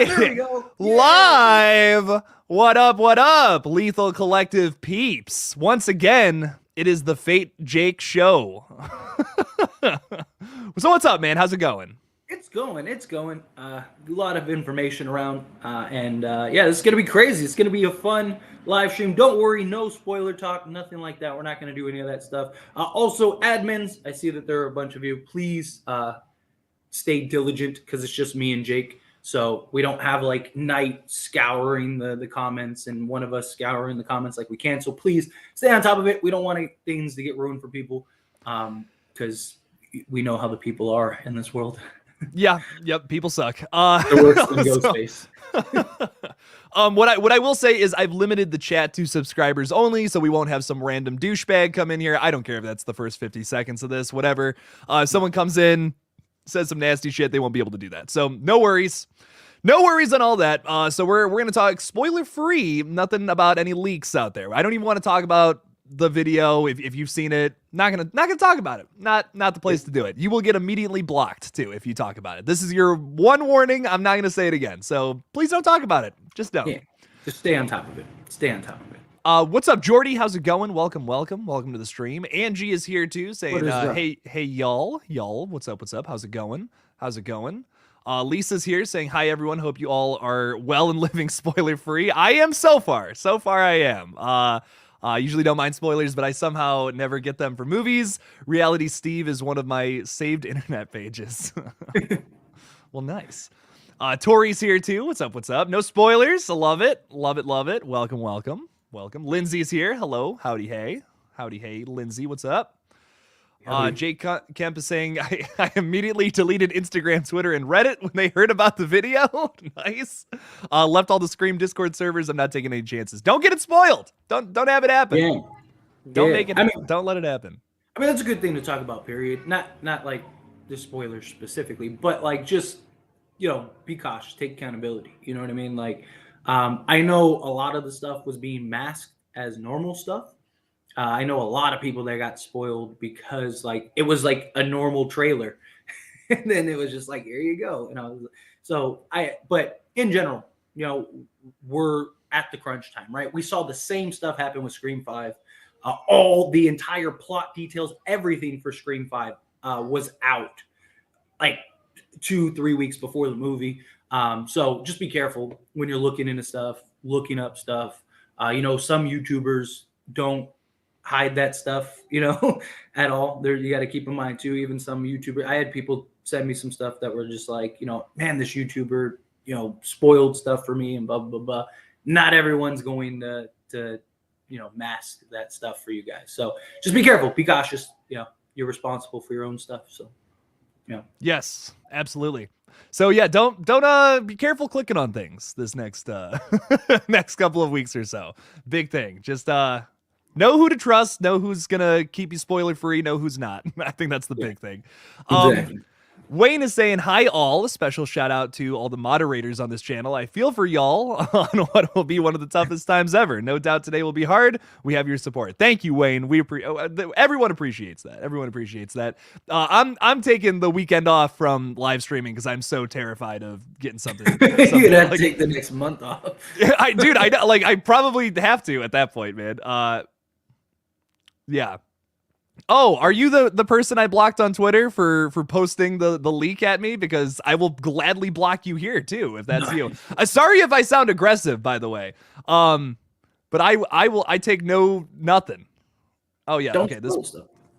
There we go. Live. What up? What up? Lethal Collective peeps. Once again, it is the Fate Jake show. So what's up, man? How's it going? It's going. A lot of information around, and yeah, this is gonna be crazy. It's gonna be a fun live stream. Don't worry, no spoiler talk, nothing like that. We're not gonna do any of that stuff. Also, admins, I see that there are a bunch of you. Please stay diligent because it's just me and Jake, so we don't have like Night scouring the comments and one of us scouring the comments like we can. So please stay on top of it. We don't want things to get ruined for people, because we know how the people are in this world. Yeah, yep, people suck. They're worse than Ghostface. What I will say is I've limited the chat to subscribers only, so we won't have some random douchebag come in here. I don't care if that's the first 50 seconds of this, whatever. If someone comes in, says some nasty shit, they won't be able to do that. So no worries. No worries on all that. So we're gonna talk spoiler free, nothing about any leaks out there. I don't even want to talk about the video. If you've seen it, not gonna talk about it. Not the place to do it. You will get immediately blocked too if you talk about it. This is your one warning. I'm not gonna say it again. So please don't talk about it. Just don't. Yeah, just stay on top of it. Stay on top of it. What's up, Jordy? How's it going? Welcome to the stream. Angie is here too, saying, hey, y'all, what's up? How's it going? Lisa's here saying, hi, everyone. Hope you all are well and living spoiler free. I am so far I am. Usually don't mind spoilers, but I somehow never get them for movies. Reality Steve is one of my saved internet pages. Well, nice. Tori's here too. What's up? No spoilers. I love it. Welcome. Lindsay's here. Hello. Howdy, hey. Lindsay, what's up? Jake Kemp is saying, I immediately deleted Instagram, Twitter, and Reddit when they heard about the video. Nice. Left all the Scream Discord servers. I'm not taking any chances. Don't get it spoiled. Don't have it happen. Yeah. Don't make it. Don't let it happen. I mean, that's a good thing to talk about, period. Not like the spoilers specifically, but like just, be cautious, take accountability. You know what I mean? Like, I know a lot of the stuff was being masked as normal stuff. I know a lot of people that got spoiled because like it was like a normal trailer, and then it was just like, here you go. But in general, we're at the crunch time, right? We saw the same stuff happen with Scream 5. All the entire plot details, everything for Scream 5 was out like 2-3 weeks before the movie. So just be careful when you're looking into stuff, looking up stuff. Some YouTubers don't hide that stuff, at all. There, you got to keep in mind too. Even some YouTuber, I had people send me some stuff that were just like, man, this YouTuber, spoiled stuff for me and blah blah blah. Not everyone's going to mask that stuff for you guys. So just be careful, be cautious. You're responsible for your own stuff. So, Yes, absolutely. So yeah, don't be careful clicking on things this next next couple of weeks or so. Big thing. Just know who to trust, know who's gonna keep you spoiler free, know who's not. I think that's the big thing. Exactly. Wayne is saying, hi all. A special shout out to all the moderators on this channel. I feel for y'all on what will be one of the toughest times ever. No doubt today will be hard. We have your support. Thank you, Wayne. Everyone appreciates that. I'm taking the weekend off from live streaming because I'm so terrified of getting something. You're gonna have to take the next month off. I probably have to at that point, man. Yeah. Oh, are you the person I blocked on Twitter for posting the leak at me? Because I will gladly block you here too if that's you. Sorry if I sound aggressive, by the way. But I take nothing. Oh yeah, Don't okay.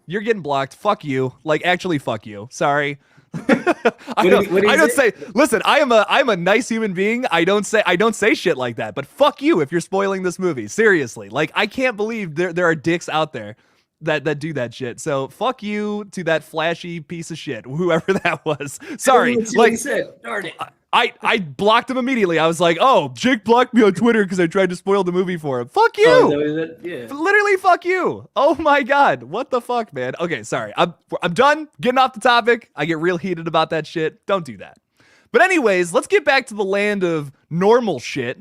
You're getting blocked. Fuck you. Like actually, fuck you. Sorry. I don't say. Listen, I'm a nice human being. I don't say shit like that. But fuck you if you're spoiling this movie. Seriously, like I can't believe there are dicks out there that do that shit. So fuck you to that flashy piece of shit, whoever that was. Sorry, like he said, darn it. I blocked him immediately. I was like, oh, Jake blocked me on Twitter because I tried to spoil the movie for him. Fuck you. Oh, yeah. Literally, fuck you. Oh my god, what the fuck, man? Okay, sorry. I'm done getting off the topic. I get real heated about that shit. Don't do that. But anyways, let's get back to the land of normal shit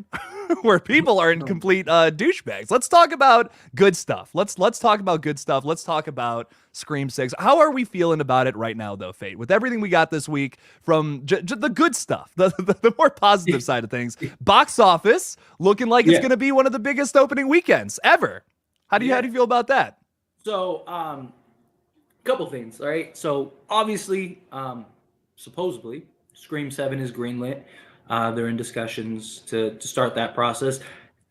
where people are in complete douchebags. Let's talk about good stuff. Let's talk about good stuff. Let's talk about Scream 6. How are we feeling about it right now, though, Fate? With everything we got this week from the good stuff, the more positive side of things. Box office looking like it's going to be one of the biggest opening weekends ever. How do you feel about that? So, couple things, all right? So, obviously, supposedly, Scream 7 is greenlit. They're in discussions to start that process.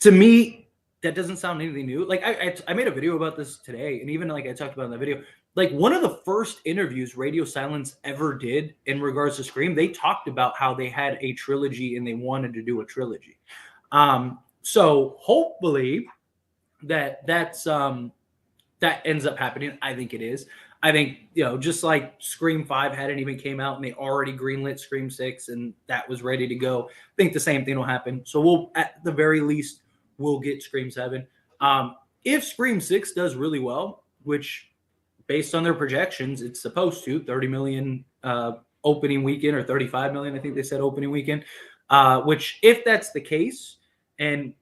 To me, that doesn't sound anything new. Like I made a video about this today, and even like I talked about in that video, like one of the first interviews Radio Silence ever did in regards to Scream, they talked about how they had a trilogy and they wanted to do a trilogy. So hopefully that ends up happening. I think it is. I think, just like Scream 5 hadn't even came out and they already greenlit Scream 6 and that was ready to go. I think the same thing will happen. So we'll, at the very least, we'll get Scream 7. If Scream 6 does really well, which based on their projections, it's supposed to, 30 million opening weekend or 35 million, I think they said opening weekend, which if that's the case and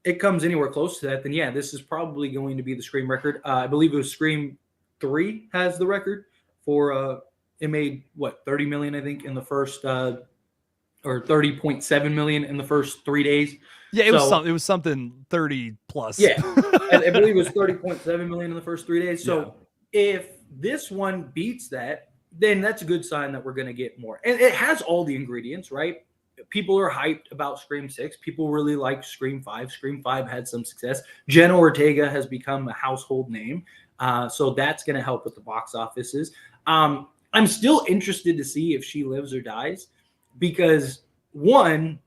it comes anywhere close to that, then yeah, this is probably going to be the Scream record. I believe it was Scream 3 has the record for it made 30 million I think in the first or 30.7 million in the first 3 days. Yeah, it was something 30 plus. Yeah, I believe it was 30.7 million in the first 3 days. So if this one beats that, then that's a good sign that we're going to get more. And it has all the ingredients, right? People are hyped about Scream 6. People really like Scream 5. Scream 5 had some success. Jenna Ortega has become a household name. So that's going to help with the box offices. I'm still interested to see if she lives or dies because, one,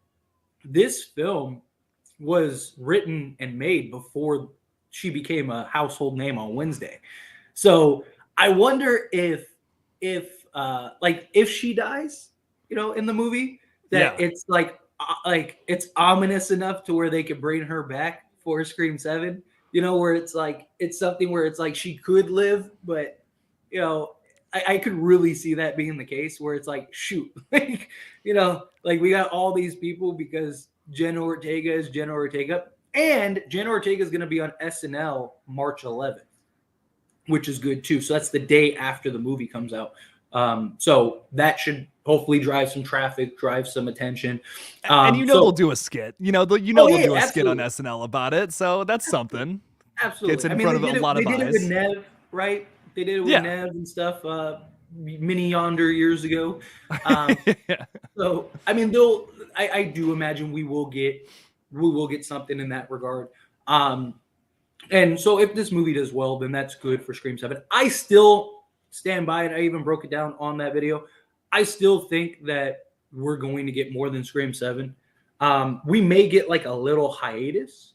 this film was written and made before she became a household name on Wednesday. So I wonder if she dies, in the movie, that it's like it's ominous enough to where they could bring her back for Scream 7. Where it's like, it's something where it's like she could live, but, I could really see that being the case where it's like, shoot, like we got all these people because Jenna Ortega is Jenna Ortega. And Jenna Ortega is going to be on SNL March 11th, which is good too. So that's the day after the movie comes out. So that should hopefully drive some traffic, drive some attention. And they'll do a skit. They'll do a skit on SNL about it. So that's something. Absolutely. Gets in front of a lot of eyes. They did it with Nev, right? They did it with Nev and stuff many yonder years ago. So, I mean, I do imagine we will get something in that regard. And so if this movie does well, then that's good for Scream 7. I still stand by it. I even broke it down on that video. I still think that we're going to get more than Scream 7. We may get like a little hiatus,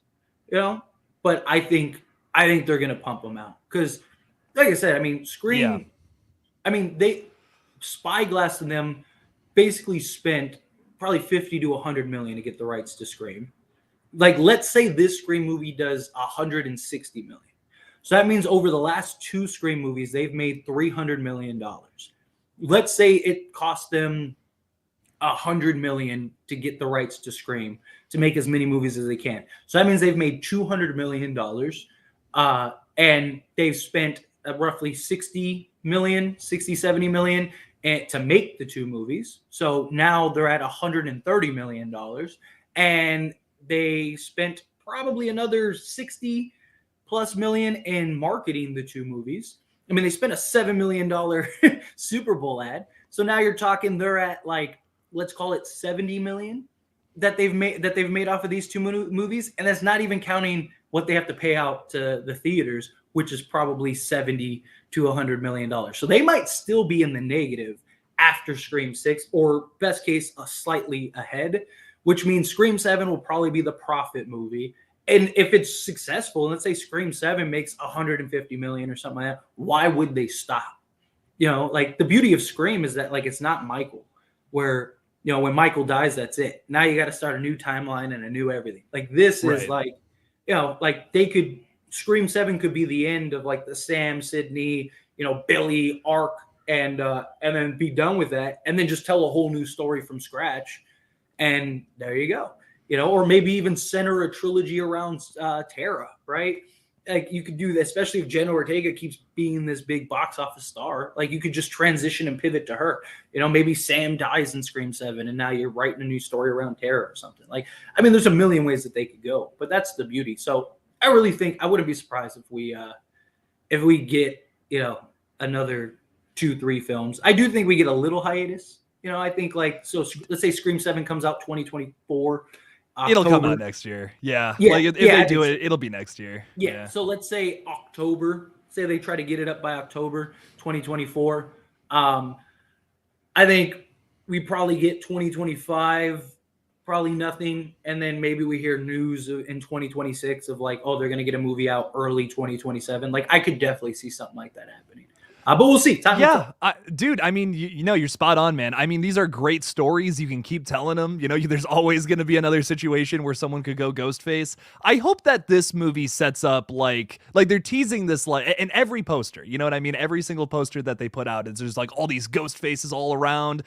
but I think they're going to pump them out because, like I said, I mean, Scream. Yeah. I mean, Spyglass and them basically spent probably 50 to 100 million to get the rights to Scream. Like, let's say this Scream movie does 160 million. So that means over the last 2 Scream movies, they've made $300 million. Let's say it cost them 100 million to get the rights to Scream, to make as many movies as they can. So that means they've made $200 million, and they've spent roughly 70 million to make the 2 movies. So now they're at $130 million, and they spent probably another 60 plus million in marketing the 2 movies. I mean, they spent a $7 million Super Bowl ad. So now you're talking they're at like, let's call it 70 million that they've made off of these 2 movies. And that's not even counting what they have to pay out to the theaters, which is probably 70 to $100 million. So they might still be in the negative after Scream 6, or best case, slightly ahead, which means Scream 7 will probably be the profit movie. And if it's successful, let's say Scream 7 makes 150 million or something like that, why would they stop? Like the beauty of Scream is that like it's not Michael, where when Michael dies, that's it. Now you got to start a new timeline and a new everything. Like this is like, like Scream 7 could be the end of like the Sam, Sydney, Billy arc and then be done with that, and then just tell a whole new story from scratch, and there you go. Or maybe even center a trilogy around Tara, right? Like you could do that, especially if Jenna Ortega keeps being this big box office star. Like you could just transition and pivot to her. Maybe Sam dies in Scream 7 and now you're writing a new story around Tara or something. Like, I mean, there's a million ways that they could go, but that's the beauty. So I really think I wouldn't be surprised if we get, another 2-3 films. I do think we get a little hiatus. I think so let's say Scream 7 comes out 2024. October. It'll come out next year. Yeah. Like if they do it, it'll be next year. Yeah. So let's say October. Say they try to get it up by October 2024. I think we probably get 2025, probably nothing. And then maybe we hear news in 2026 of like, oh, they're going to get a movie out early 2027. Like I could definitely see something like that happening. But we'll see. Dude, I mean, you're spot on, man. I mean, these are great stories. You can keep telling them. There's always going to be another situation where someone could go Ghostface. I hope that this movie sets up like they're teasing this like in every poster. You know what I mean? Every single poster that they put out, there's like all these ghost faces all around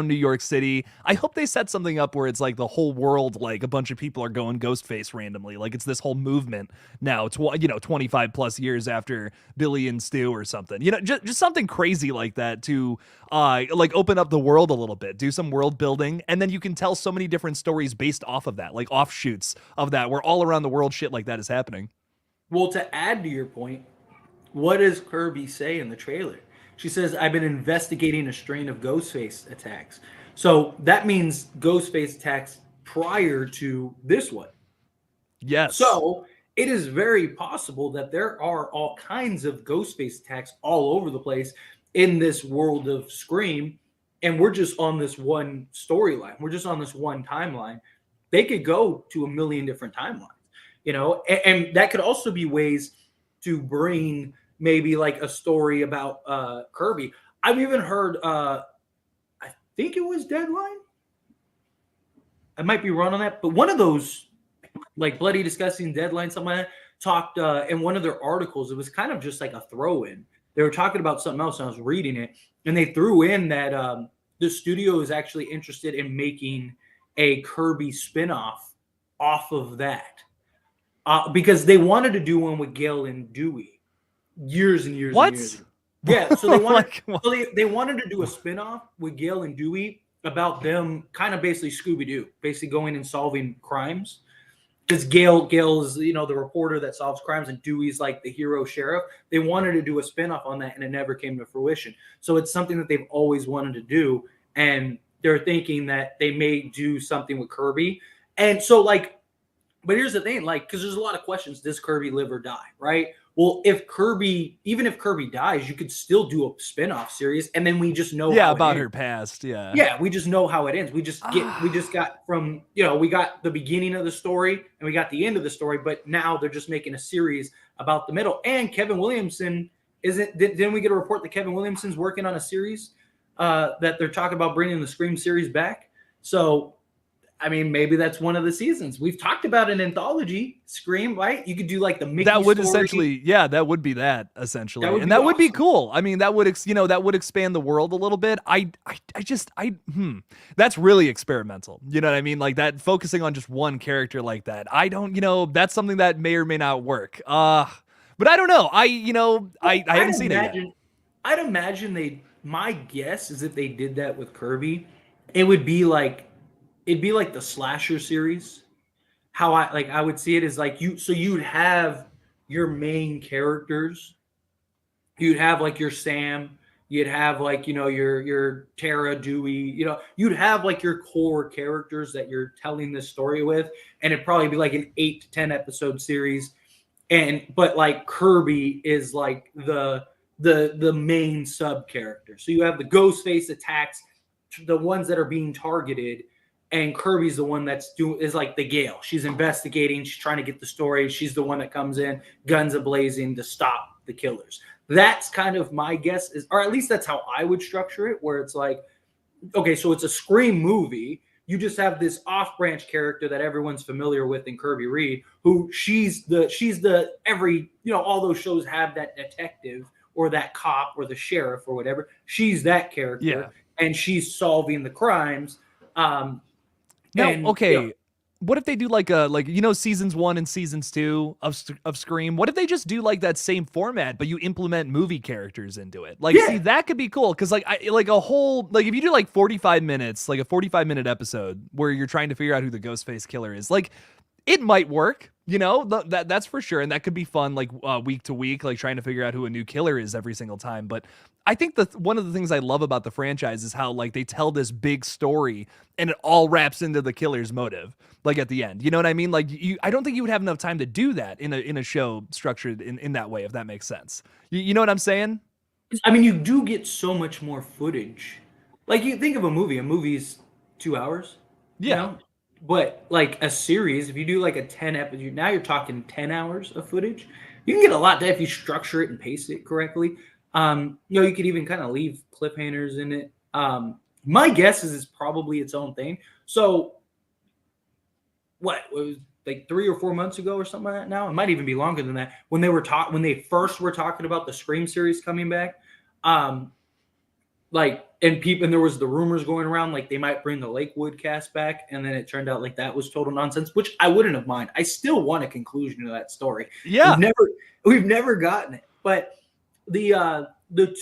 New York City. I hope they set something up where it's like the whole world, like a bunch of people are going Ghostface randomly. Like it's this whole movement now. 25 plus years after Billy and Stu or something. Just something crazy like that to like open up the world a little bit, do some world building, and then you can tell so many different stories based off of that, like offshoots of that, where all around the world shit like that is happening. Well, to add to your point, what does Kirby say in the trailer? She says, I've been investigating a strain of Ghostface attacks. So that means Ghostface attacks prior to this one. Yes. So it is very possible that there are all kinds of Ghostface attacks all over the place in this world of Scream, and we're just on this one storyline. We're just on this one timeline. They could go to a million different timelines, and that could also be ways to bring maybe like a story about Kirby. I've even heard, I think it was Deadline. I might be wrong on that, but one of those like Bloody Disgusting, Deadline, something like that, talked in one of their articles. It was kind of just like a throw-in. They were talking about something else, and I was reading it, and they threw in that the studio is actually interested in making a Kirby spinoff off of that because they wanted to do one with Gale and Dewey years and years what? and years ago. Yeah, so they wanted they wanted to do a spinoff with Gale and Dewey about them kind of basically Scooby-Doo, basically going and solving crimes. Because Gale's, the reporter that solves crimes, and Dewey's like the hero sheriff. They wanted to do a spinoff on that, and it never came to fruition. So it's something that they've always wanted to do, and they're thinking that they may do something with Kirby. And so, but here's the thing, because there's a lot of questions: does Kirby live or die? Right? Well, even if Kirby dies, you could still do a spinoff series, and then we just know about her past. Yeah, we just know how it ends. We just got from we got the beginning of the story and we got the end of the story, but now they're just making a series about the middle. And Kevin Williamson didn't we get a report that Kevin Williamson's working on a series that they're talking about bringing the Scream series back? So I mean, maybe that's one of the seasons. We've talked about an anthology, Scream, right? You could do like the Mickey that would story. Essentially, that would be that essentially, and that would be cool. I mean, that would that would expand the world a little bit. That's really experimental. You know what I mean? Like that, focusing on just one character like that. I don't, that's something that may or may not work. But I don't know. I haven't seen it yet. I'd imagine my guess is if they did that with Kirby, it'd be like the slasher series. How I would see it is like you'd have your main characters. You'd have like your Sam, you'd have like, your Tara, Dewey, you'd have like your core characters that you're telling this story with. And it'd probably be like an 8 to 10 episode series. But like Kirby is like the main sub character. So you have the Ghostface attacks, the ones that are being targeted, and Kirby's the one is like the Gale. She's investigating. She's trying to get the story. She's the one that comes in, guns a-blazing to stop the killers. That's kind of my guess or at least that's how I would structure it, where it's like, okay, so it's a Scream movie. You just have this off-branch character that everyone's familiar with in Kirby Reed, who she's the all those shows have that detective or that cop or the sheriff or whatever. She's that character, and she's solving the crimes. Now, And okay, what if they do like seasons 1 and seasons 2 of Scream? What if they just do like that same format, but you implement movie characters into it? Like, see, that could be cool because like a whole if you do like 45 minutes, like a 45-minute episode where you're trying to figure out who the Ghostface killer is, like it might work. That's for sure, and that could be fun, like week to week, like trying to figure out who a new killer is every single time. But I think one of the things I love about the franchise is how like they tell this big story and it all wraps into the killer's motive, like at the end. You know what I mean? Like I don't think you would have enough time to do that in a show structured in that way, if that makes sense. You know what I'm saying? I mean, you do get so much more footage. Like you think of a movie's 2 hours. Yeah. You know? But like a series, if you do like a 10 episode, now you're talking 10 hours of footage. You can get a lot done if you structure it and pace it correctly. You could even kind of leave cliffhangers in it. My guess is it's probably its own thing. So what it was like 3 or 4 months ago or something like that now? It might even be longer than that. When they first were talking about the Scream series coming back, and there was the rumors going around like they might bring the Lakewood cast back, and then it turned out like that was total nonsense, which I wouldn't have mind. I still want a conclusion to that story. Yeah, we've never gotten it, but the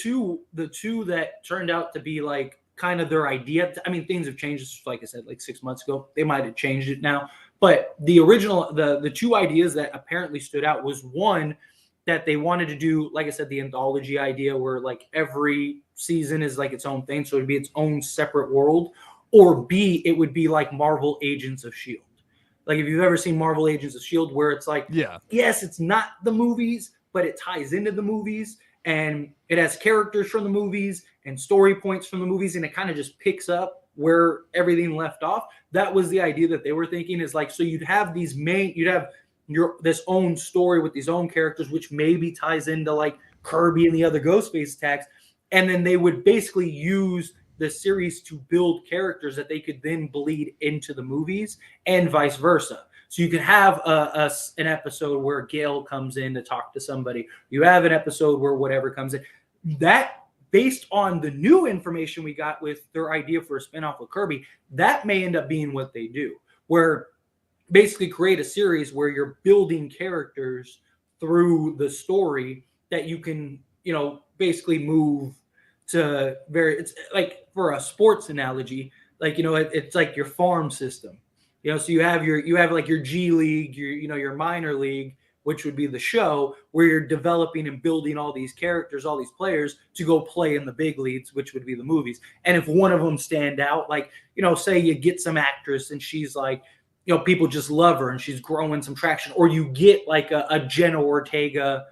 two that turned out to be like kind of their idea. I mean, things have changed. Like I said, like 6 months ago, they might have changed it now. But the original, the two ideas that apparently stood out was one that they wanted to do, like I said, the anthology idea where like every season is like its own thing. So it'd be its own separate world. Or B, it would be like Marvel Agents of S.H.I.E.L.D. Like if you've ever seen Marvel Agents of S.H.I.E.L.D., where it's like, yes, it's not the movies, but it ties into the movies and it has characters from the movies and story points from the movies. And it kind of just picks up where everything left off. That was the idea that they were thinking, is like, so you'd have this own story with these own characters, which maybe ties into like Kirby and the other Ghostface attacks. And then they would basically use the series to build characters that they could then bleed into the movies and vice versa. So you could have an episode where Gail comes in to talk to somebody. You have an episode where whatever comes in. That, based on the new information we got with their idea for a spinoff of Kirby, that may end up being what they do, where basically create a series where you're building characters through the story that you can, basically move to it's like, for a sports analogy, like, it's like your farm system, so you have like your G League, your minor league, which would be the show where you're developing and building all these characters, all these players to go play in the big leagues, which would be the movies. And if one of them stand out, like, say you get some actress and she's like, people just love her and she's growing some traction, or you get like a Jenna Ortega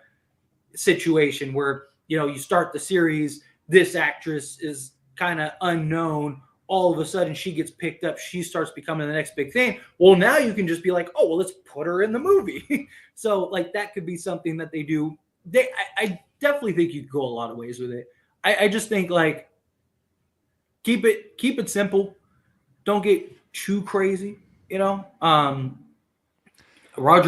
situation where, you start the series, this actress is kind of unknown, all of a sudden she gets picked up, she starts becoming the next big thing. Well, now you can just be like, oh, well, let's put her in the movie. So like that could be something that they do. I definitely think you could go a lot of ways with it. I just think like keep it simple. Don't get too crazy, Roger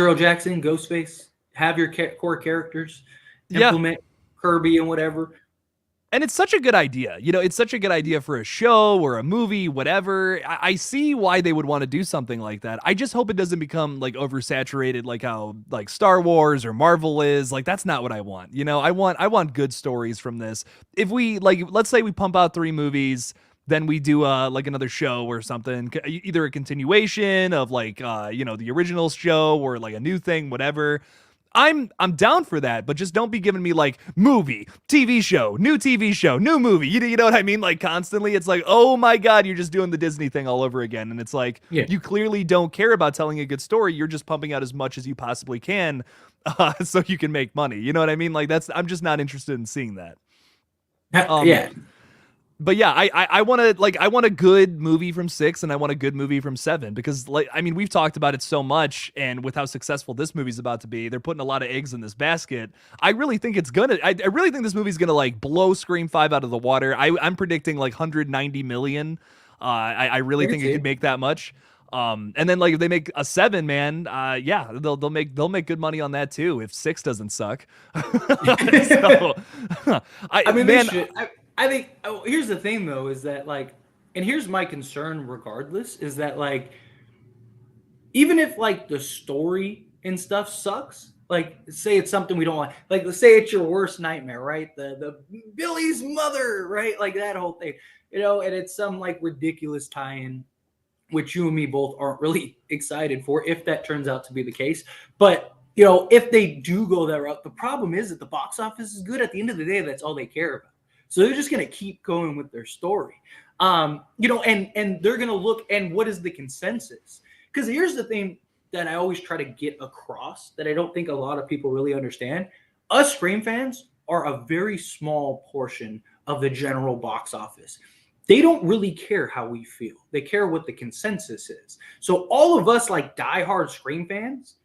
L. Jackson, Ghostface, have your core characters, implement Kirby and whatever. And it's such a good idea. It's such a good idea for a show or a movie, whatever. I see why they would want to do something like that. I just hope it doesn't become like oversaturated, like how like Star Wars or Marvel is. Like that's not what I want. I want good stories from this. If we let's say we pump out 3 movies, then we do like another show or something, either a continuation of like the original show or like a new thing, whatever. I'm down for that, but just don't be giving me like movie, TV show, new movie. You know what I mean? Like constantly, it's like, oh my God, you're just doing the Disney thing all over again. And it's like, you clearly don't care about telling a good story. You're just pumping out as much as you possibly can so you can make money. You know what I mean? Like I'm just not interested in seeing that. But yeah, I want a good movie from 6 and I want a good movie from 7 because we've talked about it so much, and with how successful this movie's about to be, they're putting a lot of eggs in this basket. I really think I really think this movie's gonna like blow Scream 5 out of the water. I'm predicting like 190 million. I really think it could make that much. And then like if they make a 7, man, yeah, they'll make good money on that too if 6 doesn't suck. So, I mean, man, they should. I think. Oh, here's the thing, though, is that like, and here's my concern. Regardless, is that like, even if like the story and stuff sucks, like say it's something we don't like let's say it's your worst nightmare, right? The Billy's mother, right? Like that whole thing, and it's some like ridiculous tie-in, which you and me both aren't really excited for, if that turns out to be the case. But if they do go that route, the problem is that the box office is good. At the end of the day, that's all they care about. So they're just going to keep going with their story. And they're going to look, and what is the consensus? Because here's the thing that I always try to get across that I don't think a lot of people really understand. Us Scream fans are a very small portion of the general box office. They don't really care how we feel. They care what the consensus is. So all of us like diehard Scream fans,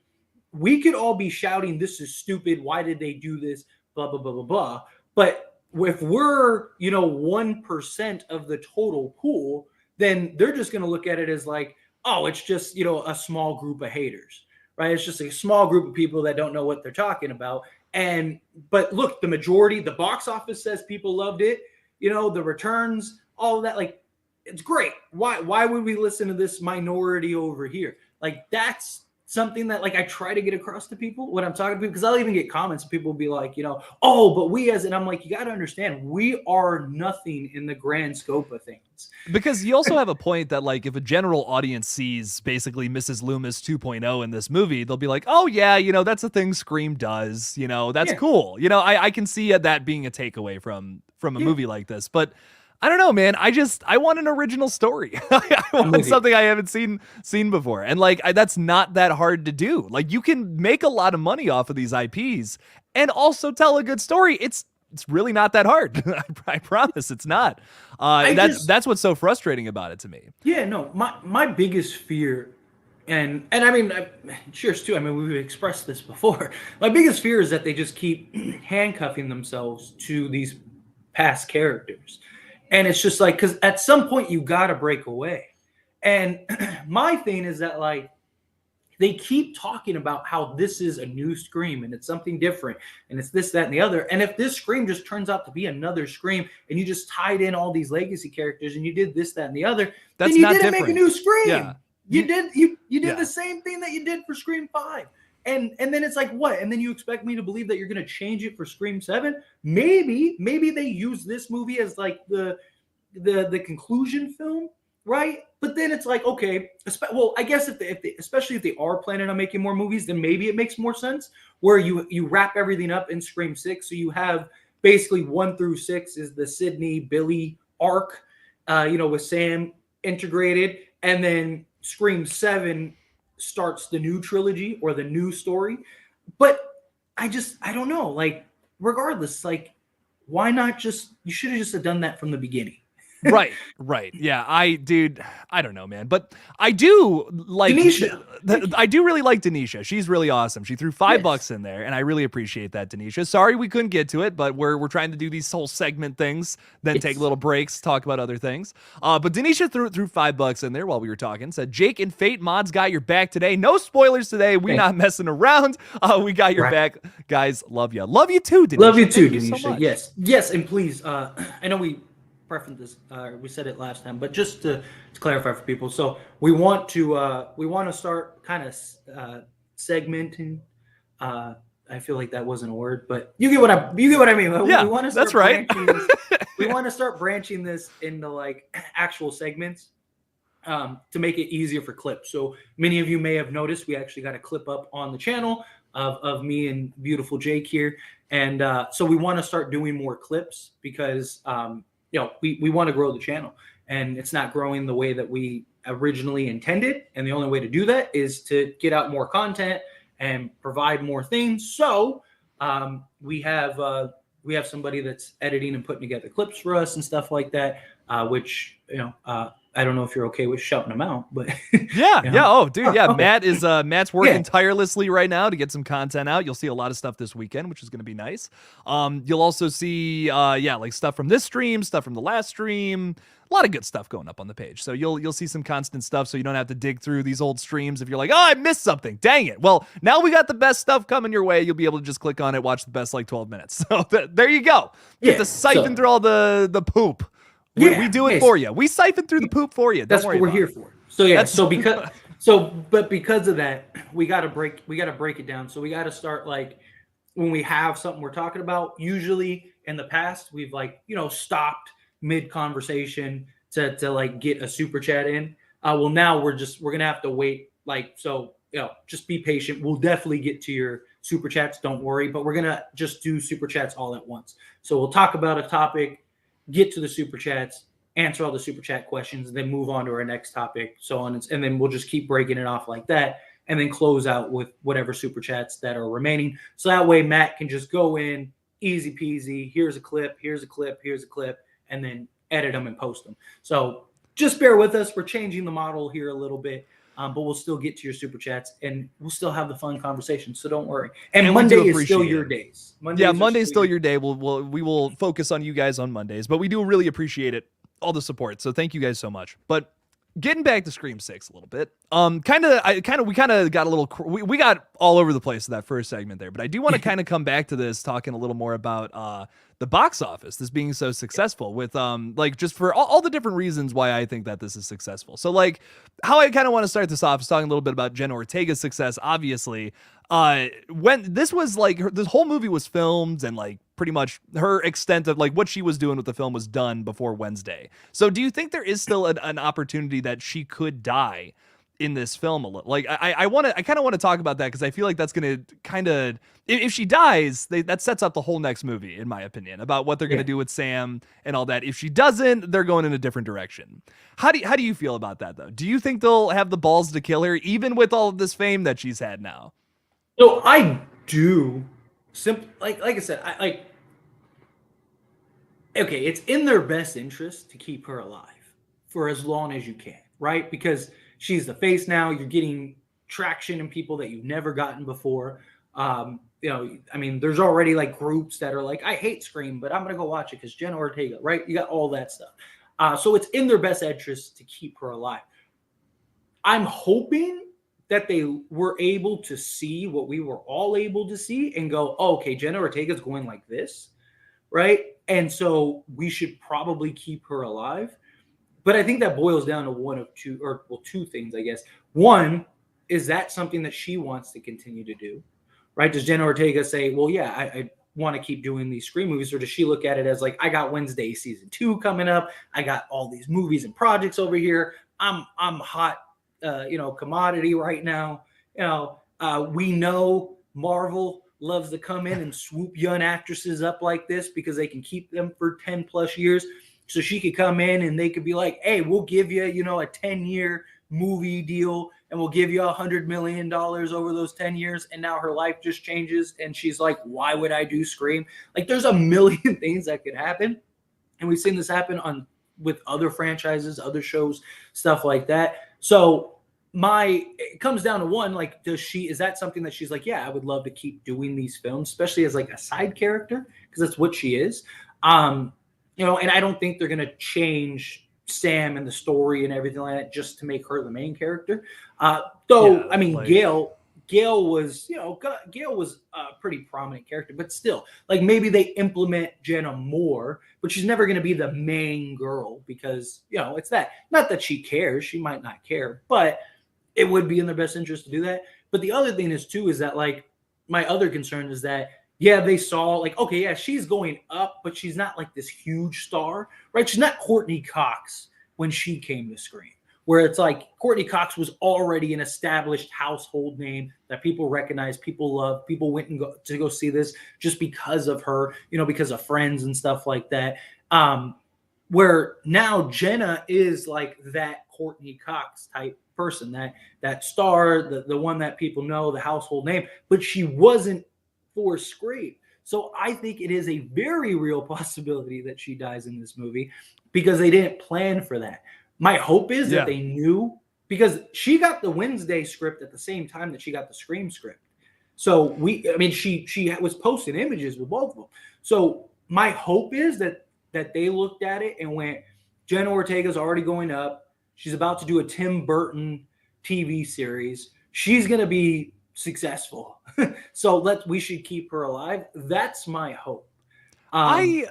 we could all be shouting, "This is stupid. Why did they do this?" Blah, blah, blah, blah, blah. But if we're, 1% of the total pool, then they're just going to look at it as like, oh, it's just, a small group of haters, right? It's just a small group of people that don't know what they're talking about. But look, the majority, the box office says people loved it, the returns, all of that, like, it's great. Why would we listen to this minority over here? Like, that's something that like I try to get across to people when I'm talking to people, because I'll even get comments. People will be like, oh, but and I'm like, you got to understand, we are nothing in the grand scope of things. Because you also have a point that like if a general audience sees basically Mrs. Loomis 2.0 in this movie, they'll be like, oh yeah, that's a thing Scream does, that's cool. I can see that being a takeaway from a movie like this, but I don't know, man. I want an original story. I want something I haven't seen before. And like, that's not that hard to do. Like, you can make a lot of money off of these IPs and also tell a good story. It's really not that hard. I promise it's not. That's what's so frustrating about it to me. Yeah, no, my biggest fear, and I mean, cheers too. I mean, we've expressed this before. My biggest fear is that they just keep handcuffing themselves to these past characters. And it's just like, because at some point you got to break away. And my thing is that like, they keep talking about how this is a new Scream and it's something different and it's this, that, and the other. And if this Scream just turns out to be another Scream and you just tied in all these legacy characters and you did this, that, and the other, that's then you not didn't different. make a new Scream. Yeah. You did yeah. the same thing that you did for Scream 5. And then it's like, what? And then you expect me to believe that you're going to change it for Scream 7? Maybe they use this movie as like the conclusion film, right? But then it's like, okay, well, I guess if they, especially if they are planning on making more movies, then maybe it makes more sense where you wrap everything up in Scream 6. So you have basically 1 through 6 is the Sydney Billy arc, with Sam integrated, and then Scream 7 starts the new trilogy or the new story. But I don't know, like, regardless, like, why not you should have just done that from the beginning. Right. Yeah, I don't know, man. But I do like Denisha. I do really like Denisha. She's really awesome. She threw $5 in there, and I really appreciate that, Denisha. Sorry we couldn't get to it, but we're trying to do these whole segment things, then take little breaks, talk about other things. But Denisha threw $5 in there while we were talking. Said, Jake and Fate Mods got your back today. No spoilers today. We're not messing around. We got your back, guys. Love you. Love you too, Denisha. Love you too, Thank Denisha. You so yes, and please. I know we this we said it last time, but just to clarify for people, so we want to start kind of segmenting. I feel like that wasn't a word, but you get what I mean. Yeah, we want to that's right. We want to start branching this into like actual segments to make it easier for clips. So many of you may have noticed we actually got a clip up on the channel of me and beautiful Jake here, and so we want to start doing more clips because we want to grow the channel, and it's not growing the way that we originally intended. And the only way to do that is to get out more content and provide more things. So we have somebody that's editing and putting together clips for us and stuff like that, which, I don't know if you're okay with shouting them out, but yeah. Oh, dude. Yeah. Okay. Matt's working tirelessly right now to get some content out. You'll see a lot of stuff this weekend, which is going to be nice. You'll also see, like stuff from this stream, stuff from the last stream, a lot of good stuff going up on the page. So you'll see some constant stuff, so you don't have to dig through these old streams if you're like, oh, I missed something. Dang it. Well, now we got the best stuff coming your way. You'll be able to just click on it, watch the best like 12 minutes. So there you go. Get to siphon through all the poop. We do it for you. We siphon through the poop for you. That's what we're here for. So but because of that, we gotta break it down. So we gotta start, like, when we have something we're talking about. Usually in the past, we've stopped mid conversation to like get a super chat in. Well, now we're gonna have to wait. Just be patient. We'll definitely get to your super chats. Don't worry. But we're gonna just do super chats all at once. So we'll talk about a topic, get to the super chats, answer all the super chat questions, and then move on to our next topic, so on, and then we'll just keep breaking it off like that, and then close out with whatever super chats that are remaining. So that way Matt can just go in, easy peasy, here's a clip, and then edit them and post them. So just bear with us. We're changing the model here a little bit, but we'll still get to your super chats, and we'll still have the fun conversation. So don't worry. And Monday is still your days. Monday's still your day. We will focus on you guys on Mondays, but we do really appreciate it, all the support. So thank you guys so much. But getting back to Scream 6 a little bit, we kind of got a little, we got all over the place in that first segment there, but I do want to kind of come back to this, talking a little more about the box office, this being so successful with just for all the different reasons why I think that this is successful. So like how I kind of want to start this off is talking a little bit about Jenna Ortega's success. Obviously, when this was this whole movie was filmed, and like pretty much her extent of like what she was doing with the film was done before Wednesday. So do you think there is still an opportunity that she could die in this film a little? Like I kind of want to talk about that, because I feel like that's going to kind of, if she dies, that sets up the whole next movie, in my opinion, about what they're going to do with Sam and all that. If she doesn't, they're going in a different direction. How do you feel about that, though? Do you think they'll have the balls to kill her, even with all of this fame that she's had now? So I do. Like I said, okay, it's in their best interest to keep her alive for as long as you can, right? Because she's the face now. You're getting traction in people that you've never gotten before. There's already like groups that are like, I hate Scream, but I'm going to go watch it because Jenna Ortega, right? You got all that stuff. So it's in their best interest to keep her alive. I'm hoping that they were able to see what we were all able to see and go, oh, okay, Jenna Ortega's going like this, right? And so we should probably keep her alive. But I think that boils down to two things, I guess. One, is that something that she wants to continue to do, right? Does Jenna Ortega say, well, yeah, I want to keep doing these Scream movies? Or does she look at it as like, I got Wednesday season 2 coming up. I got all these movies and projects over here. I'm hot, commodity right now. We know Marvel loves to come in and swoop young actresses up like this because they can keep them for 10 plus years. So she could come in and they could be like, hey, we'll give you, a 10-year movie deal, and we'll give you $100 million over those 10 years. And now her life just changes. And she's like, why would I do Scream? Like, there's a million things that could happen. And we've seen this happen with other franchises, other shows, stuff like that. So it comes down to one, like, is that something that she's like, yeah, I would love to keep doing these films, especially as like a side character, because that's what she is. And I don't think they're going to change Sam and the story and everything like that just to make her the main character. Gail was a pretty prominent character, but still, like, maybe they implement Jenna more, but she's never going to be the main girl because, it's that. Not that she cares. She might not care, but it would be in their best interest to do that. But the other thing is, too, is that, like, my other concern is that, yeah, they saw, like, okay, yeah, she's going up, but she's not like this huge star, right? She's not Courtney Cox when she came to Scream, where it's like Courtney Cox was already an established household name that people recognize, people love, people went and go see this just because of her, because of Friends and stuff like that. Where now Jenna is like that Courtney Cox type person, that star, the one that people know, the household name, but she wasn't for Scream. So I think it is a very real possibility that she dies in this movie because they didn't plan for that. My hope is that they knew, because she got the Wednesday script at the same time that she got the Scream script. So she was posting images with both of them. So my hope is that they looked at it and went, Jenna Ortega's already going up. She's about to do a Tim Burton TV series. She's gonna be successful. So we should keep her alive. That's my hope. I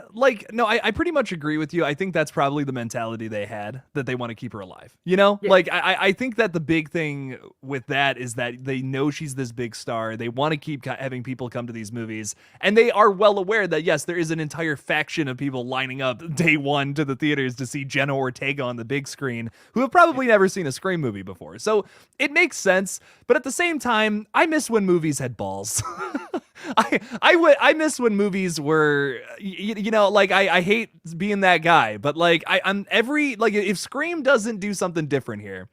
pretty much agree with you. I think that's probably the mentality they had, that they want to keep her alive. You know, Yeah. I think that the big thing with that is that they know she's this big star. They want to keep having people come to these movies, and they are well aware that yes, there is an entire faction of people lining up day one to the theaters to see Jenna Ortega on the big screen who have probably never seen a Scream movie before. So it makes sense, but at the same time, I miss when movies had balls. I miss when movies were, you know, like I hate being that guy, but like I'm every, like, if Scream doesn't do something different here,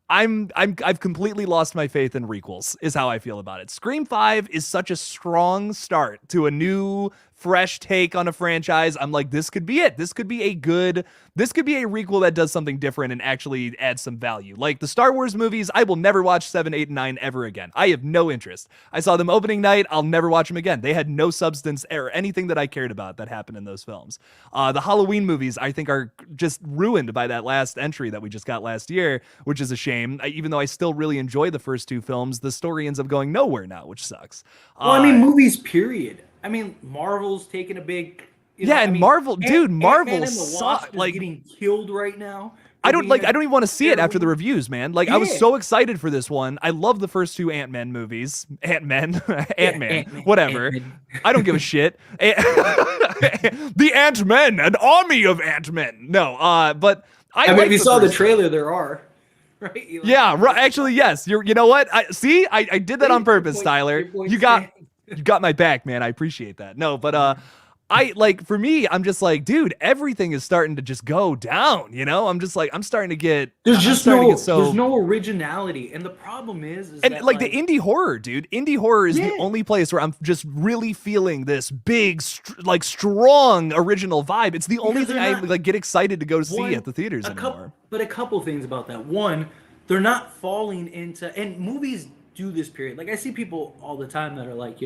I've completely lost my faith in requels, is how I feel about it. Scream 5 is such a strong start to a new, fresh take on a franchise. I'm like, this could be it. This could be a requel that does something different and actually adds some value. Like the Star Wars movies, I will never watch 7, 8, and 9 ever again. I have no interest. I saw them opening night. I'll never watch them again. They had no substance or anything that I cared about that happened in those films. The Halloween movies, I think, are just ruined by that last entry that we just got last year, which is a shame. Even though I still really enjoy the first two films, the story ends up going nowhere now, which sucks. Well, I mean, movies, period. I mean, Marvel's taking a big. Marvel, dude, Marvel sucks. Like getting killed right now. I don't even want to see it after the reviews, man. Like I was so excited for this one. I love the first two Ant-Man movies. Ant-Man, whatever. Ant-Man. I don't give a shit. The Ant-Men, an army of Ant-Men. No, but I mean, if you saw the trailer, there are. Right? Yeah, right. Actually, yes. You know what? I did that on purpose, Tyler. You got my back, man. I appreciate that. No, but for me, I'm just like, dude, everything is starting to just go down. You know, I'm just like, I'm starting to get. There's no originality, and the problem is and that, like the indie horror, dude. Indie horror is the only place where I'm just really feeling this big, strong original vibe. It's the only thing I get excited to go see at the theaters anymore. But a couple things about that. One, they're not falling into, and movies do this period. Like I see people all the time that are like,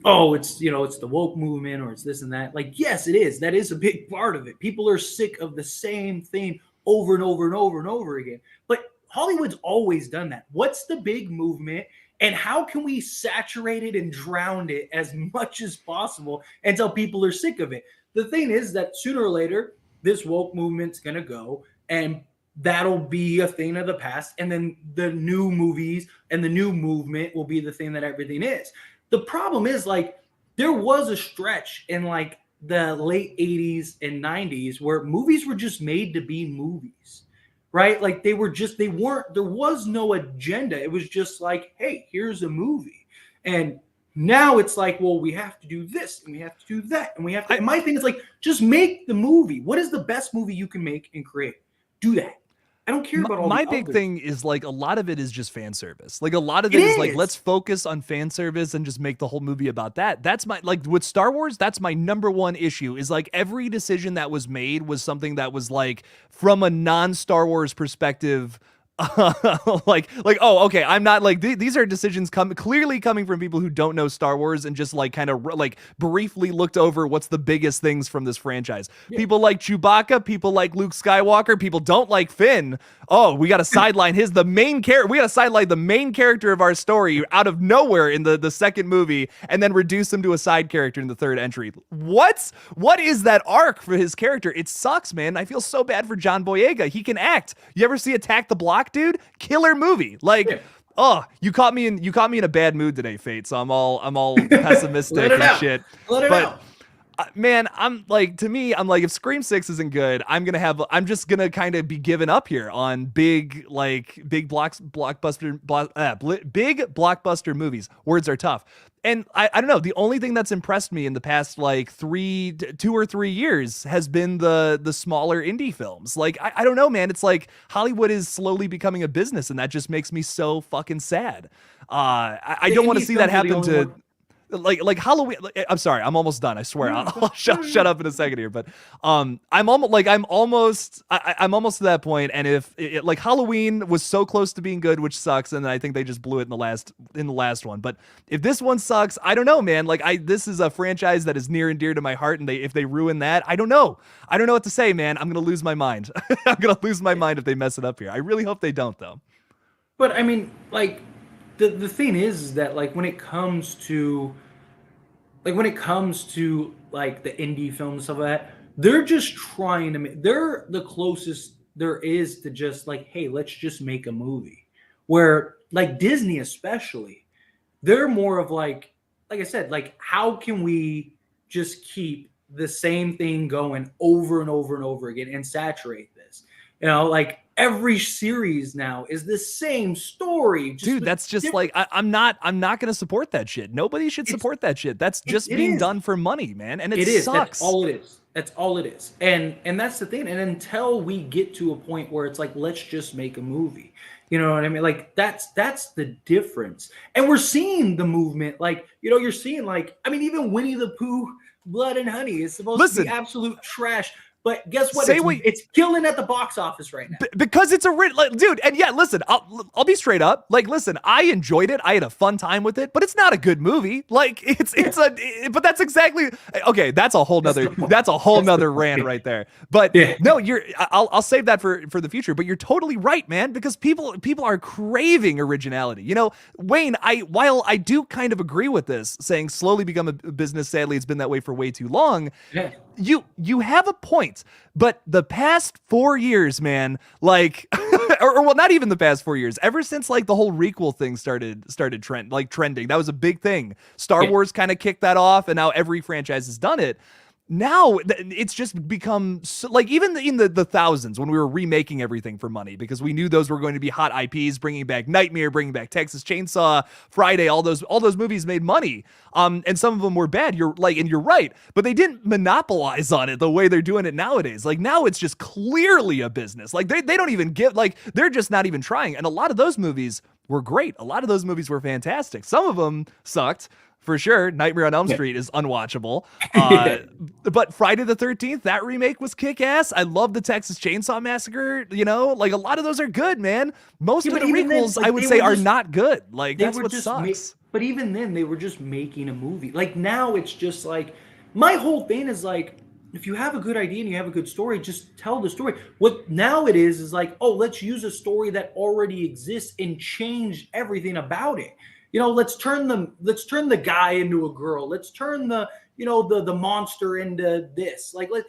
oh, it's the woke movement or it's this and that. Like, yes, it is. That is a big part of it. People are sick of the same thing over and over and over and over again. But Hollywood's always done that. What's the big movement and how can we saturate it and drown it as much as possible until people are sick of it? The thing is that sooner or later, this woke movement's going to go and that'll be a thing of the past. And then the new movies and the new movement will be the thing that everything is. The problem is, like, there was a stretch in like the late 80s and 90s where movies were just made to be movies, right? Like there was no agenda. It was just like, hey, here's a movie. And now it's like, well, we have to do this and we have to do that. And we have to, and my thing is like, just make the movie. What is the best movie you can make and create? Do that. I don't care about all my big thing is like a lot of it is just fan service. Like a lot of it is like, let's focus on fan service and just make the whole movie about that. That's my, like with Star Wars, that's my number one issue is like every decision that was made was something that was like from a non-Star Wars perspective. Oh, okay, I'm not like these are decisions clearly coming from people who don't know Star Wars and just like kind of like briefly looked over what's the biggest things from this franchise. People like Chewbacca, people like Luke Skywalker, people don't like Finn. Oh, we got to sideline the main character. We got to sideline the main character of our story out of nowhere in the second movie and then reduce him to a side character in the third entry. What is that arc for his character? It sucks, man. I feel so bad for John Boyega. He can act. You ever see Attack the Block, dude? Killer movie. Like, you caught me in a bad mood today, Fate. So I'm all pessimistic and shit. Let it out. Man, I'm like, to me, I'm like, if Scream 6 isn't good, I'm just gonna kind of be giving up here on big blockbuster movies. Words are tough. And I don't know, the only thing that's impressed me in the past like 2 or 3 years has been the smaller indie films. Like, I don't know, man. It's like Hollywood is slowly becoming a business, and that just makes me so fucking sad. I don't want to see that happen to... like Halloween. I'm sorry, I'm almost done. I swear. I'll shut up in a second here. But I'm almost to that point. And if like Halloween was so close to being good, which sucks, and I think they just blew it in the last one. But if this one sucks, I don't know, man. Like this is a franchise that is near and dear to my heart, and if they ruin that, I don't know. I don't know what to say, man. I'm gonna lose my mind. I'm gonna lose my mind if they mess it up here. I really hope they don't, though. But I mean, like, the thing is that like when it comes to like the indie films stuff like that, they're just trying to make, they're the closest there is to just like, hey, let's just make a movie. Where like Disney especially, they're more of like I said, like how can we just keep the same thing going over and over and over again and saturate this? You know, like every series now is the same story. Dude, that's just like I'm not gonna support that shit. Nobody should support that shit. That's just being done for money, man. And it sucks. That's all it is. That's all it is. And that's the thing. And until we get to a point where it's like, let's just make a movie. You know what I mean? Like that's the difference. And we're seeing the movement. Like, you know, you're seeing like, I mean, even Winnie the Pooh, Blood and Honey is supposed to be absolute trash. But guess what? It's killing at the box office right now. Because it's dude. And yeah, listen, I'll be straight up. Like, listen, I enjoyed it. I had a fun time with it, but it's not a good movie. Like, but that's exactly okay. That's a whole nother rant right there. But no, I'll save that for the future. But you're totally right, man. Because people are craving originality. You know, Wayne, while I do kind of agree with this, saying slowly become a business. Sadly, it's been that way for way too long. Yeah. You have a point, but the past 4 years, man, like, or well, not even the past 4 years, ever since like the whole requel thing started trending, that was a big thing. Star Wars kind of kicked that off, and now every franchise has done it. Now it's just become so, like even in the thousands when we were remaking everything for money because we knew those were going to be hot IPs, bringing back Nightmare, bringing back Texas Chainsaw, Friday, all those movies made money. And some of them were bad. You're right, but they didn't monopolize on it the way they're doing it nowadays. Like now it's just clearly a business. Like they don't even give, like they're just not even trying. And a lot of those movies were great. A lot of those movies were fantastic. Some of them sucked. For sure, Nightmare on Elm Street is unwatchable. But Friday the 13th, that remake was kick-ass. I love the Texas Chainsaw Massacre. You know, like a lot of those are good, man. Most of the requels, then, like, I would say, are not good. Like that's what sucks. But even then, they were just making a movie. Like now, it's just like my whole thing is like, if you have a good idea and you have a good story, just tell the story. What now it is like, oh, let's use a story that already exists and change everything about it. You know, let's turn the guy into a girl. Let's turn the monster into this. And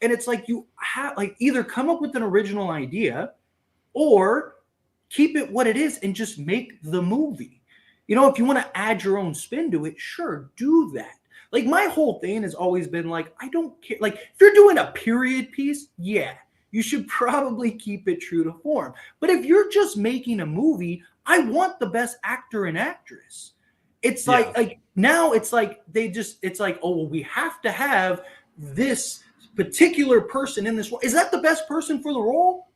it's like you have like either come up with an original idea or keep it what it is and just make the movie. You know, if you want to add your own spin to it, sure, do that. Like my whole thing has always been like, I don't care. Like if you're doing a period piece, yeah, you should probably keep it true to form. But if you're just making a movie, I want the best actor and actress. It's like now it's like it's like, oh, well, we have to have this particular person in this role. Is that the best person for the role?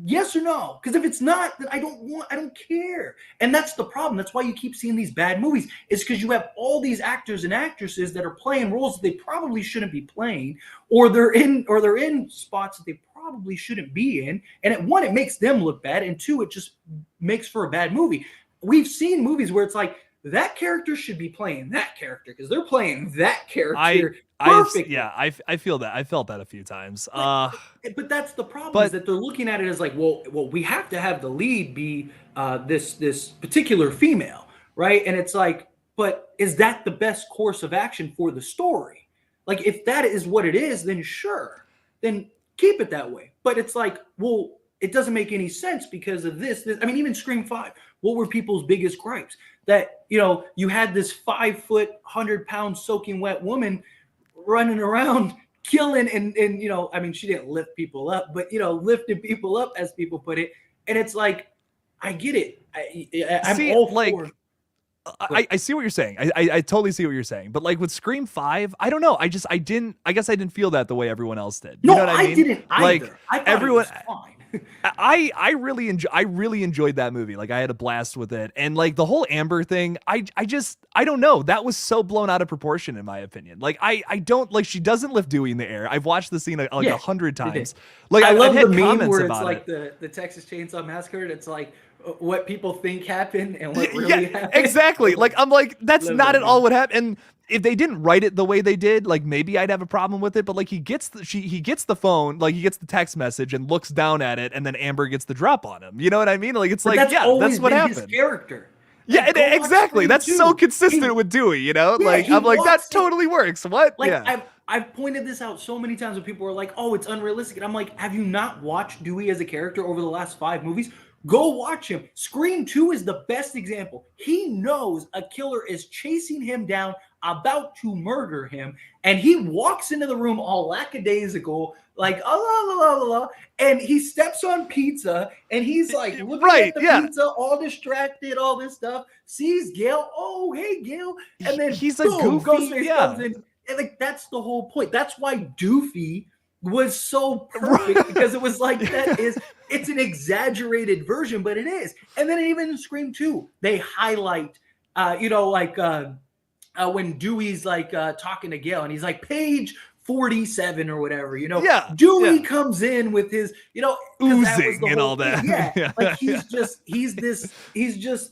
Yes or no? Because if it's not, then I don't care. And that's the problem. That's why you keep seeing these bad movies. It's because you have all these actors and actresses that are playing roles that they probably shouldn't be playing, or they're in spots that they probably shouldn't be in. And at one, it makes them look bad, and two, it just makes for a bad movie. We've seen movies where it's like that character should be playing that character because they're playing that character perfect. I feel that. I felt that a few times. But that's the problem, is that they're looking at it as like, well, we have to have the lead be this particular female, right? And it's like, but is that the best course of action for the story? Like, if that is what it is, then sure, then keep it that way. But it's like, well, it doesn't make any sense because of this. I mean, even Scream 5, what were people's biggest gripes? That, you know, you had this 5 foot, 100-pound soaking wet woman running around killing and you know, I mean, she didn't lift people up, but, you know, lifting people up, as people put it. And it's like, I get it. I'm all for it. I see what you're saying. I totally see what you're saying. But like with Scream 5, I don't know. I guess I didn't feel that the way everyone else did. You know what I mean? I didn't either. Like I thought everyone, it was fine. I really enjoyed that movie. Like I had a blast with it. And like the whole Amber thing, I don't know. That was so blown out of proportion in my opinion. Like I don't like she doesn't lift Dewey in the air. I've watched the scene like 100 times. Like I love I've had the meme comments where it's about like it. the Texas Chainsaw Massacre. It's like what people think happened and what really happened. Exactly. Like I'm like that's not at all meme. what happened. And if they didn't write it the way they did, like maybe I'd have a problem with it. But like he gets the phone, like he gets the text message and looks down at it, and then Amber gets the drop on him. You know what I mean? Like it's But like that's what been happened. His character. Yeah, Like, go watch exactly. Scream That's 2. so consistent with Dewey. You know, Yeah, like he I'm like that walks in- totally works. What? Like Yeah. I've pointed this out so many times when people are like, "Oh, it's unrealistic," and I'm like, "Have you not watched Dewey as a character over the last 5 movies? Go watch him. Scream 2 is the best example. He knows a killer is chasing him down, about to murder him, and he walks into the room all lackadaisical, like la la la la la, and he steps on pizza, and he's like looking at the pizza, all distracted, all this stuff. Sees Gail. Oh, hey Gail, and then he's boom, a goofy. Ghostface comes in. And like that's the whole point. That's why Doofy was so perfect because it was like it's an exaggerated version, but it is. And then even in Scream 2, they highlight when Dewey's like talking to Gail and he's like page 47 or whatever, Dewey comes in with his, oozing and all that. Yeah. Like he's just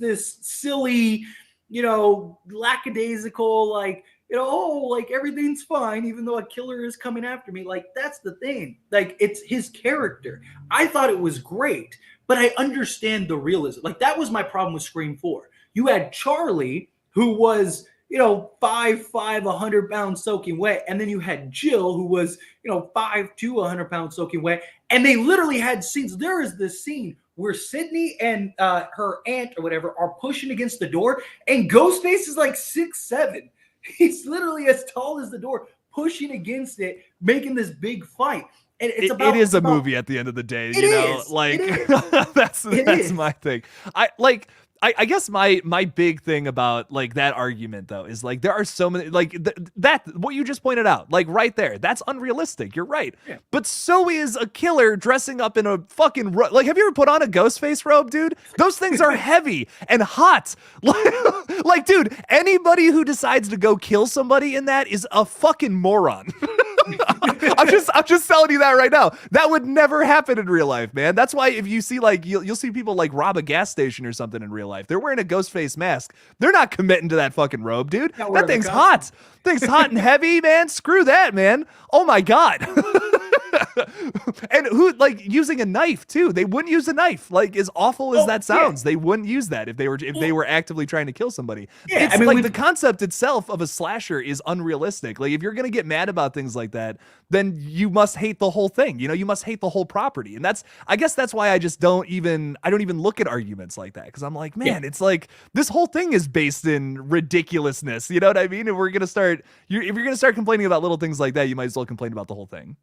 this silly, lackadaisical, like, like everything's fine, even though a killer is coming after me. Like, that's the thing. Like, it's his character. I thought it was great, but I understand the realism. Like, that was my problem with Scream 4. You had Charlie, who was, 5'5", 100 pounds soaking wet. And then you had Jill, who was, 5'2", 100 pounds soaking wet. And they literally had scenes. There is this scene where Sydney and her aunt or whatever are pushing against the door, and Ghostface is like 6'7". He's literally as tall as the door, pushing against it, making this big fight. And it is a movie at the end of the day, like that's my thing. I guess my big thing about like that argument though is like there are so many like that what you just pointed out, like right there, that's unrealistic. You're right. Yeah. But so is a killer dressing up in a fucking like, have you ever put on a Ghostface robe, dude? Those things are heavy and hot. Like, dude, anybody who decides to go kill somebody in that is a fucking moron. I'm just telling you that right now. That would never happen in real life, man. That's why if you see like you'll see people like rob a gas station or something in real life, they're wearing a Ghostface mask. They're not committing to that fucking robe, dude. That thing's hot. Thing's hot and heavy, man. Screw that, man. Oh my god. And who like using a knife too? They wouldn't use a knife. Like as awful as that sounds, they wouldn't use that if they were actively trying to kill somebody. Yeah, it's like the concept itself of a slasher is unrealistic. Like if you're gonna get mad about things like that, then you must hate the whole thing. You must hate the whole property. And I guess that's why I don't even look at arguments like that, because I'm like, man, it's like this whole thing is based in ridiculousness. You know what I mean? If you're gonna start complaining about little things like that, you might as well complain about the whole thing.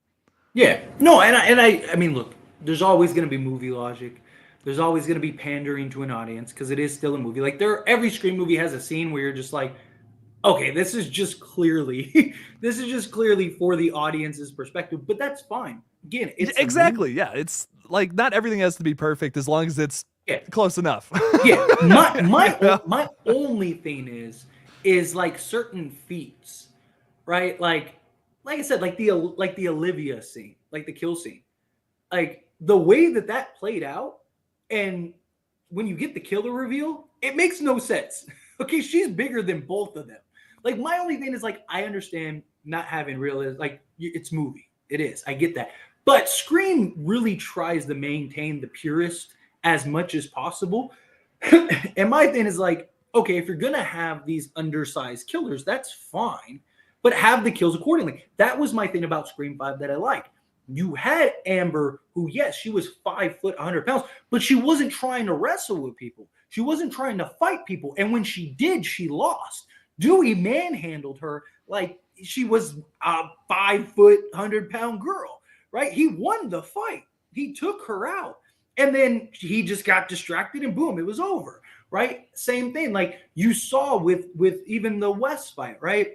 Yeah, no, and I mean, look, there's always going to be movie logic. There's always going to be pandering to an audience because it is still a movie. Like every Scream movie has a scene where you're just like, okay, this is just clearly for the audience's perspective, but that's fine. Again, it's exactly, yeah. It's like not everything has to be perfect as long as it's close enough. Yeah, my only thing is like certain feats, right? Like I said, like the Olivia scene, like the kill scene, like the way that played out, and when you get the killer reveal, it makes no sense. Okay, she's bigger than both of them. Like my only thing is like I understand not having realism, like it's movie, it is, I get that, but Scream really tries to maintain the purist as much as possible. And my thing is like, okay, if you're gonna have these undersized killers, that's fine. But have the kills accordingly. That was my thing about Scream 5 that I liked. You had Amber, who, yes, she was 5 foot, 100 pounds, but she wasn't trying to wrestle with people. She wasn't trying to fight people. And when she did, she lost. Dewey manhandled her like she was a 5 foot, 100 pound girl, right? He won the fight. He took her out. And then he just got distracted and boom, it was over, right? Same thing. Like you saw with even the West fight, right?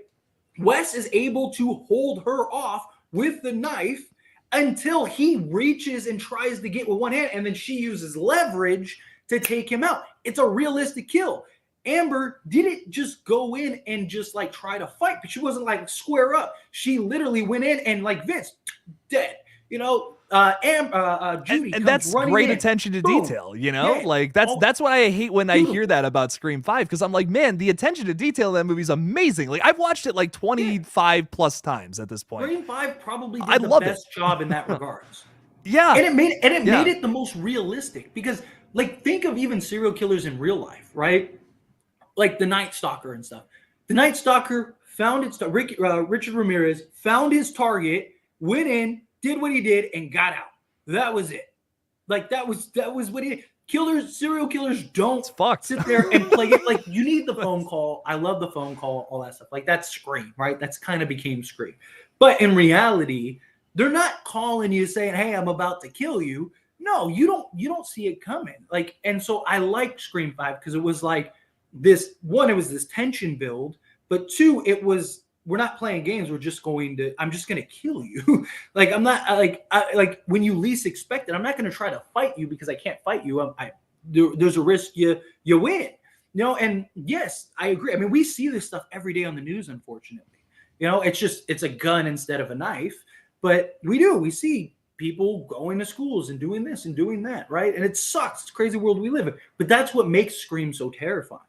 Wes is able to hold her off with the knife until he reaches and tries to get with one hand, and then she uses leverage to take him out. It's a realistic kill. Amber didn't just go in and just like try to fight, but she wasn't like square up. She literally went in and like Vince, dead. You know, Judy and that's great attention to detail. You know, like that's what I hate when I hear that about Scream 5, because I'm like, man, the attention to detail in that movie is amazing. Like I've watched it like 25 plus times at this point. Scream 5 probably did the best job in that regards. Yeah, and it made it the most realistic, because like think of even serial killers in real life, right? Like the Night Stalker and stuff. The Night Stalker found Richard Ramirez found his target, went in, did what he did, and got out. That was it. Like that was what he did. Serial killers don't sit there and play it. Like you need the phone call. I love the phone call, all that stuff. Like that's Scream, right? That's kind of became Scream. But in reality, they're not calling you saying, "Hey, I'm about to kill you." No, you don't see it coming. Like, and so I like Scream 5 because it was like this one, it was this tension build, but two, it was, we're not playing games. I'm just going to kill you. Like, I'm not like when you least expect it, I'm not going to try to fight you because I can't fight you. There's a risk you win, you know? And yes, I agree. I mean, we see this stuff every day on the news, unfortunately, you know, it's a gun instead of a knife, but we see people going to schools and doing this and doing that. Right. And it sucks. It's a crazy world we live in, but that's what makes Scream so terrifying.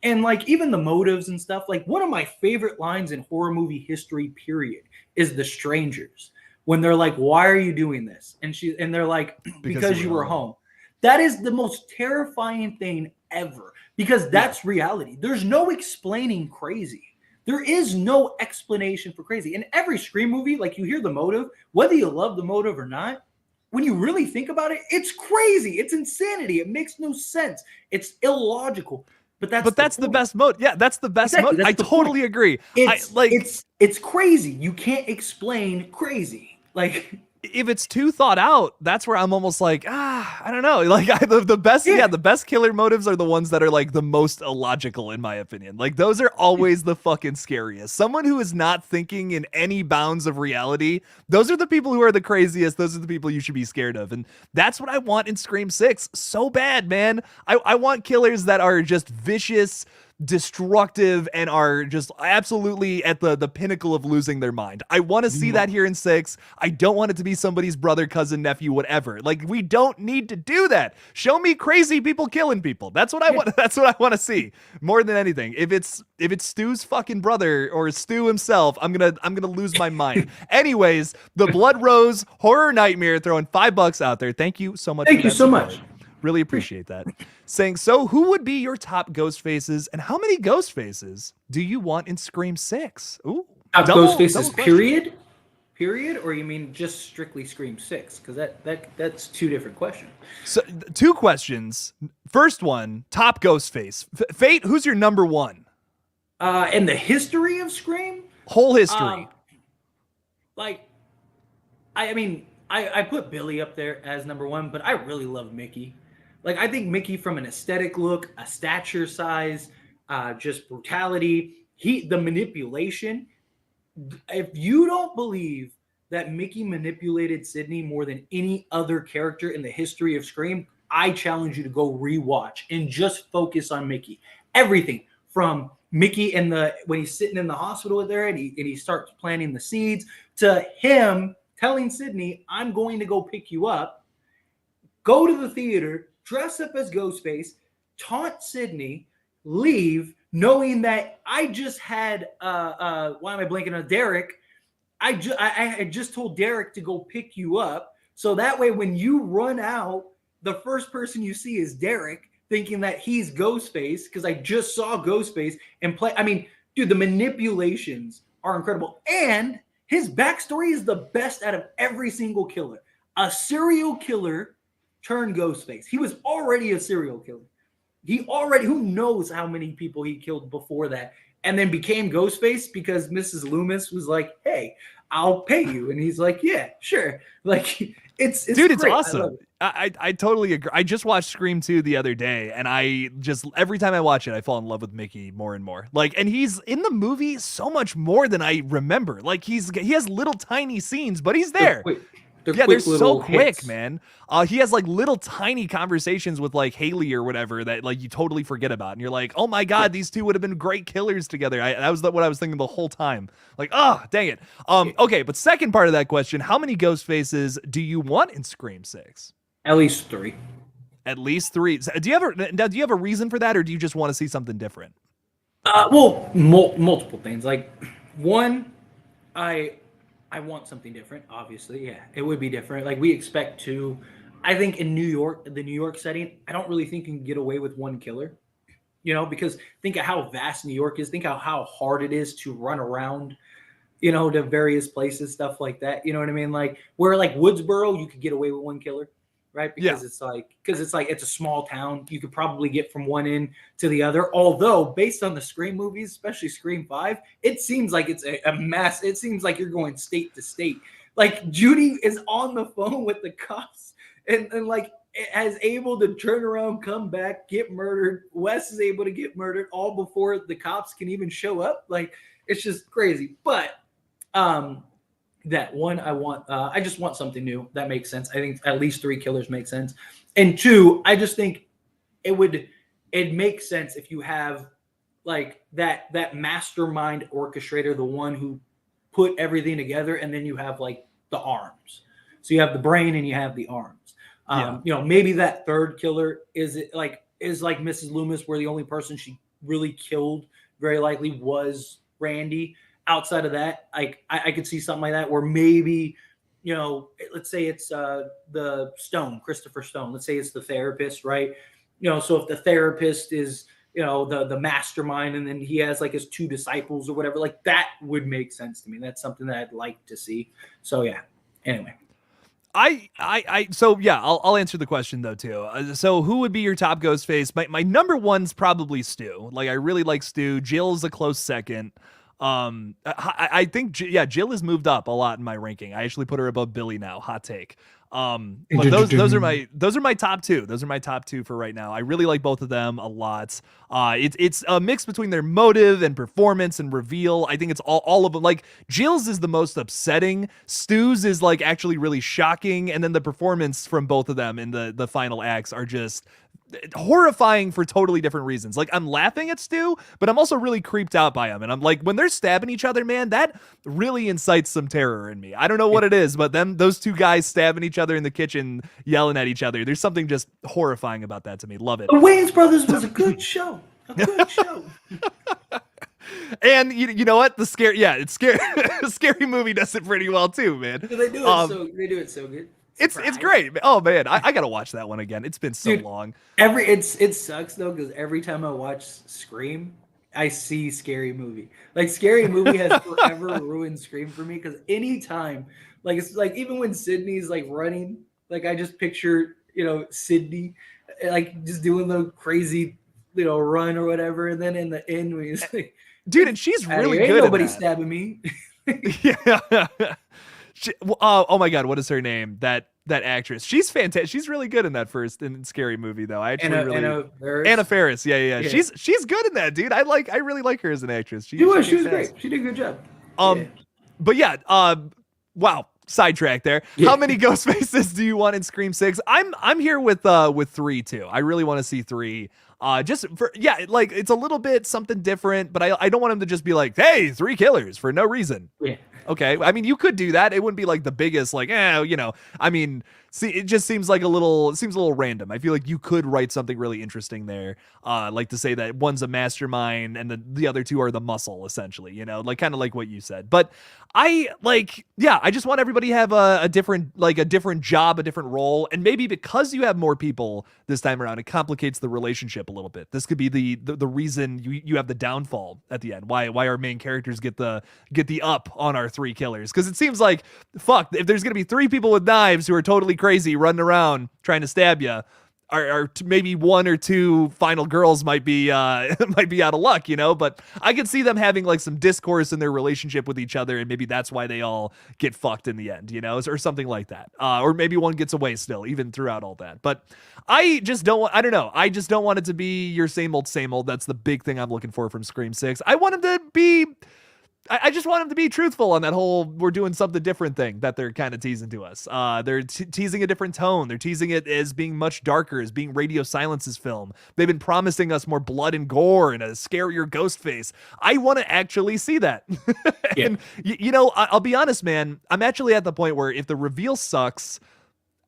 And like even the motives and stuff, like one of my favorite lines in horror movie history, period, is the strangers. When they're like, "Why are you doing this?" And they're like, because you were home. That is the most terrifying thing ever, because that's reality. There's no explaining crazy. There is no explanation for crazy. In every Scream movie, like you hear the motive, whether you love the motive or not, when you really think about it, it's crazy. It's insanity. It makes no sense. It's illogical. But that's the best mode. Yeah, that's the best mode. I totally agree. It's crazy. You can't explain crazy. Like if it's too thought out, that's where I'm almost like, I don't know. Like the best killer motives are the ones that are like the most illogical, in my opinion. Like those are always the fucking scariest. Someone who is not thinking in any bounds of reality, those are the people who are the craziest. Those are the people you should be scared of. And that's what I want in Scream 6 so bad, man. I want killers that are just vicious, destructive, and are just absolutely at the pinnacle of losing their mind. I want to see that here in 6. I don't want it to be somebody's brother, cousin, nephew, whatever. Like we don't need to do that. Show me crazy people killing people. That's what I want. That's what I want to see more than anything. If it's Stu's fucking brother or Stu himself, I'm gonna lose my mind. Anyways, the Blood Rose Horror Nightmare throwing $5 out there. Thank you so much. Thank you so much. Really appreciate that. Saying, so who would be your top ghost faces, and how many ghost faces do you want in Scream 6? Ooh, ghost faces, period? Period? Or you mean just strictly Scream 6? Because that's two different questions. So, two questions. First one, top ghost face. Fate, who's your number one? In the history of Scream? Whole history. I put Billy up there as number one, but I really love Mickey. Like, I think Mickey, from an aesthetic look, a stature size, just brutality, the manipulation. If you don't believe that Mickey manipulated Sidney more than any other character in the history of Scream, I challenge you to go rewatch and just focus on Mickey. Everything from Mickey when he's sitting in the hospital there and he starts planting the seeds, to him telling Sidney, "I'm going to go pick you up," go to the theater, dress up as Ghostface, taunt Sidney, leave, knowing that I just had why am I blanking on Derek? I just told Derek to go pick you up, so that way when you run out, the first person you see is Derek, thinking that he's Ghostface, because I just saw Ghostface and play. I mean, dude, the manipulations are incredible, and his backstory is the best out of every single killer. A serial killer turned Ghostface. He was already a serial killer. Who knows how many people he killed before that, and then became Ghostface because Mrs. Loomis was like, "Hey, I'll pay you," and he's like, "Yeah, sure." Like it's dude, great. It's awesome. I totally agree. I just watched Scream 2 the other day, and I just every time I watch it, I fall in love with Mickey more and more. Like, and he's in the movie so much more than I remember. Like he has little tiny scenes, but he's there. Wait, They're Yeah, they're quick so little quick, hits. man. He has like little tiny conversations with like Haley or whatever that like you totally forget about, and you're like, oh my Yeah. god, these two would have been great killers together. That was what I was thinking the whole time. Like, oh, dang it. Yeah. Okay, but second part of that question: how many ghost faces do you want in Scream 6? At least three. At least three. Do you ever now? Do you have a reason for that, or do you just want to see something different? Well, multiple things. Like one, I I want something different. Obviously, yeah, it would be different. Like we expect to. I think in New York, the New York setting, I don't really think you can get away with one killer. Because think of how vast New York is. Think how hard it is to run around. To various places, stuff like that. You know what I mean? Like where like Woodsboro, you could get away with one killer, right? Yeah. Because it's a small town. You could probably get from one end to the other. Although based on the Scream movies, especially Scream 5, it seems like it's a mass. It seems like you're going state to state. Like Judy is on the phone with the cops and like is able to turn around, come back, get murdered. Wes is able to get murdered all before the cops can even show up. Like it's just crazy. But that one I just want something new that makes sense. I think at least three killers make sense. And two, I just think it makes sense if you have like that mastermind orchestrator, the one who put everything together, and then you have like the arms. So you have the brain and you have the arms. Maybe that third killer is like Mrs. Loomis, where the only person she really killed very likely was Randy. Outside of that, I could see something like that where maybe, let's say it's the Stone, Christopher Stone. Let's say it's the therapist, right? So if the therapist is, the mastermind, and then he has like his two disciples or whatever, like that would make sense to me. That's something that I'd like to see. So yeah. Anyway. So yeah, I'll answer the question though too. So who would be your top ghost face? My number one's probably Stu. Like I really like Stu. Jill's a close second. I think Jill has moved up a lot in my ranking. I actually put her above Billy now. Hot take. But those are my top two. Those are my top two for right now. I really like both of them a lot. It's a mix between their motive and performance and reveal. I think it's all of them. Like Jill's is the most upsetting. Stu's is like actually really shocking, and then the performance from both of them in the final acts are just horrifying for totally different reasons. Like I'm laughing at Stu, but I'm also really creeped out by him. And I'm like, when they're stabbing each other, man, that really incites some terror in me. I don't know what it is, but those two guys stabbing each other in the kitchen, yelling at each other. There's something just horrifying about that to me. Love it. The Wayans Brothers was a good show. A good show. And you know what? It's scary. Scary movie does it pretty well too, man. They do it so good. It's great. Oh man, I gotta watch that one again. It's been so long. It sucks though, because every time I watch Scream, I see Scary Movie. Like Scary Movie has forever ruined Scream for me, because anytime, like it's like even when Sydney's like running, like I just picture Sydney like just doing the crazy run or whatever, and then in the end when he's like, dude, and she's really good. Ain't nobody stabbing me. Yeah. Oh my god, what is her name? That actress. She's fantastic. She's really good in that first Scary Movie though. I actually Anna Faris. Yeah. She's good in that, dude. I really like her as an actress. She was great. She did a good job. But yeah, wow. Sidetrack there. Yeah. How many ghost faces do you want in Scream 6? I'm here with 3 too. I really want to see 3. Just for like it's a little bit something different, but I don't want him to just be like, hey, 3 killers for no reason. Yeah. Okay. I mean, you could do that. It wouldn't be like the biggest, like, I mean, see, it just seems like a little random. I feel like you could write something really interesting there. Like to say that one's a mastermind and the other 2 are the muscle, essentially, like kind of like what you said. But I just want everybody to have a different job, a different role. And maybe because you have more people this time around, it complicates the relationship a little bit. This could be the reason you have the downfall at the end. Why our main characters get the up on our 3 killers. Because it seems like, fuck, if there's going to be 3 people with knives who are totally crazy running around trying to stab you, maybe 1 or 2 final girls might be out of luck, but I could see them having like some discourse in their relationship with each other, and maybe that's why they all get fucked in the end, or something like that. Or maybe one gets away still, even throughout all that. But I just don't want it to be your same old. That's the big thing I'm looking for from Scream 6. I want him to be I just want them to be truthful on that whole we're doing something different thing that they're kind of teasing to us. They're teasing a different tone. They're teasing it as being much darker, as being Radio Silence's film. They've been promising us more blood and gore and a scarier Ghostface. I want to actually see that. And, you know, I'll be honest, man. I'm actually at the point where if the reveal sucks,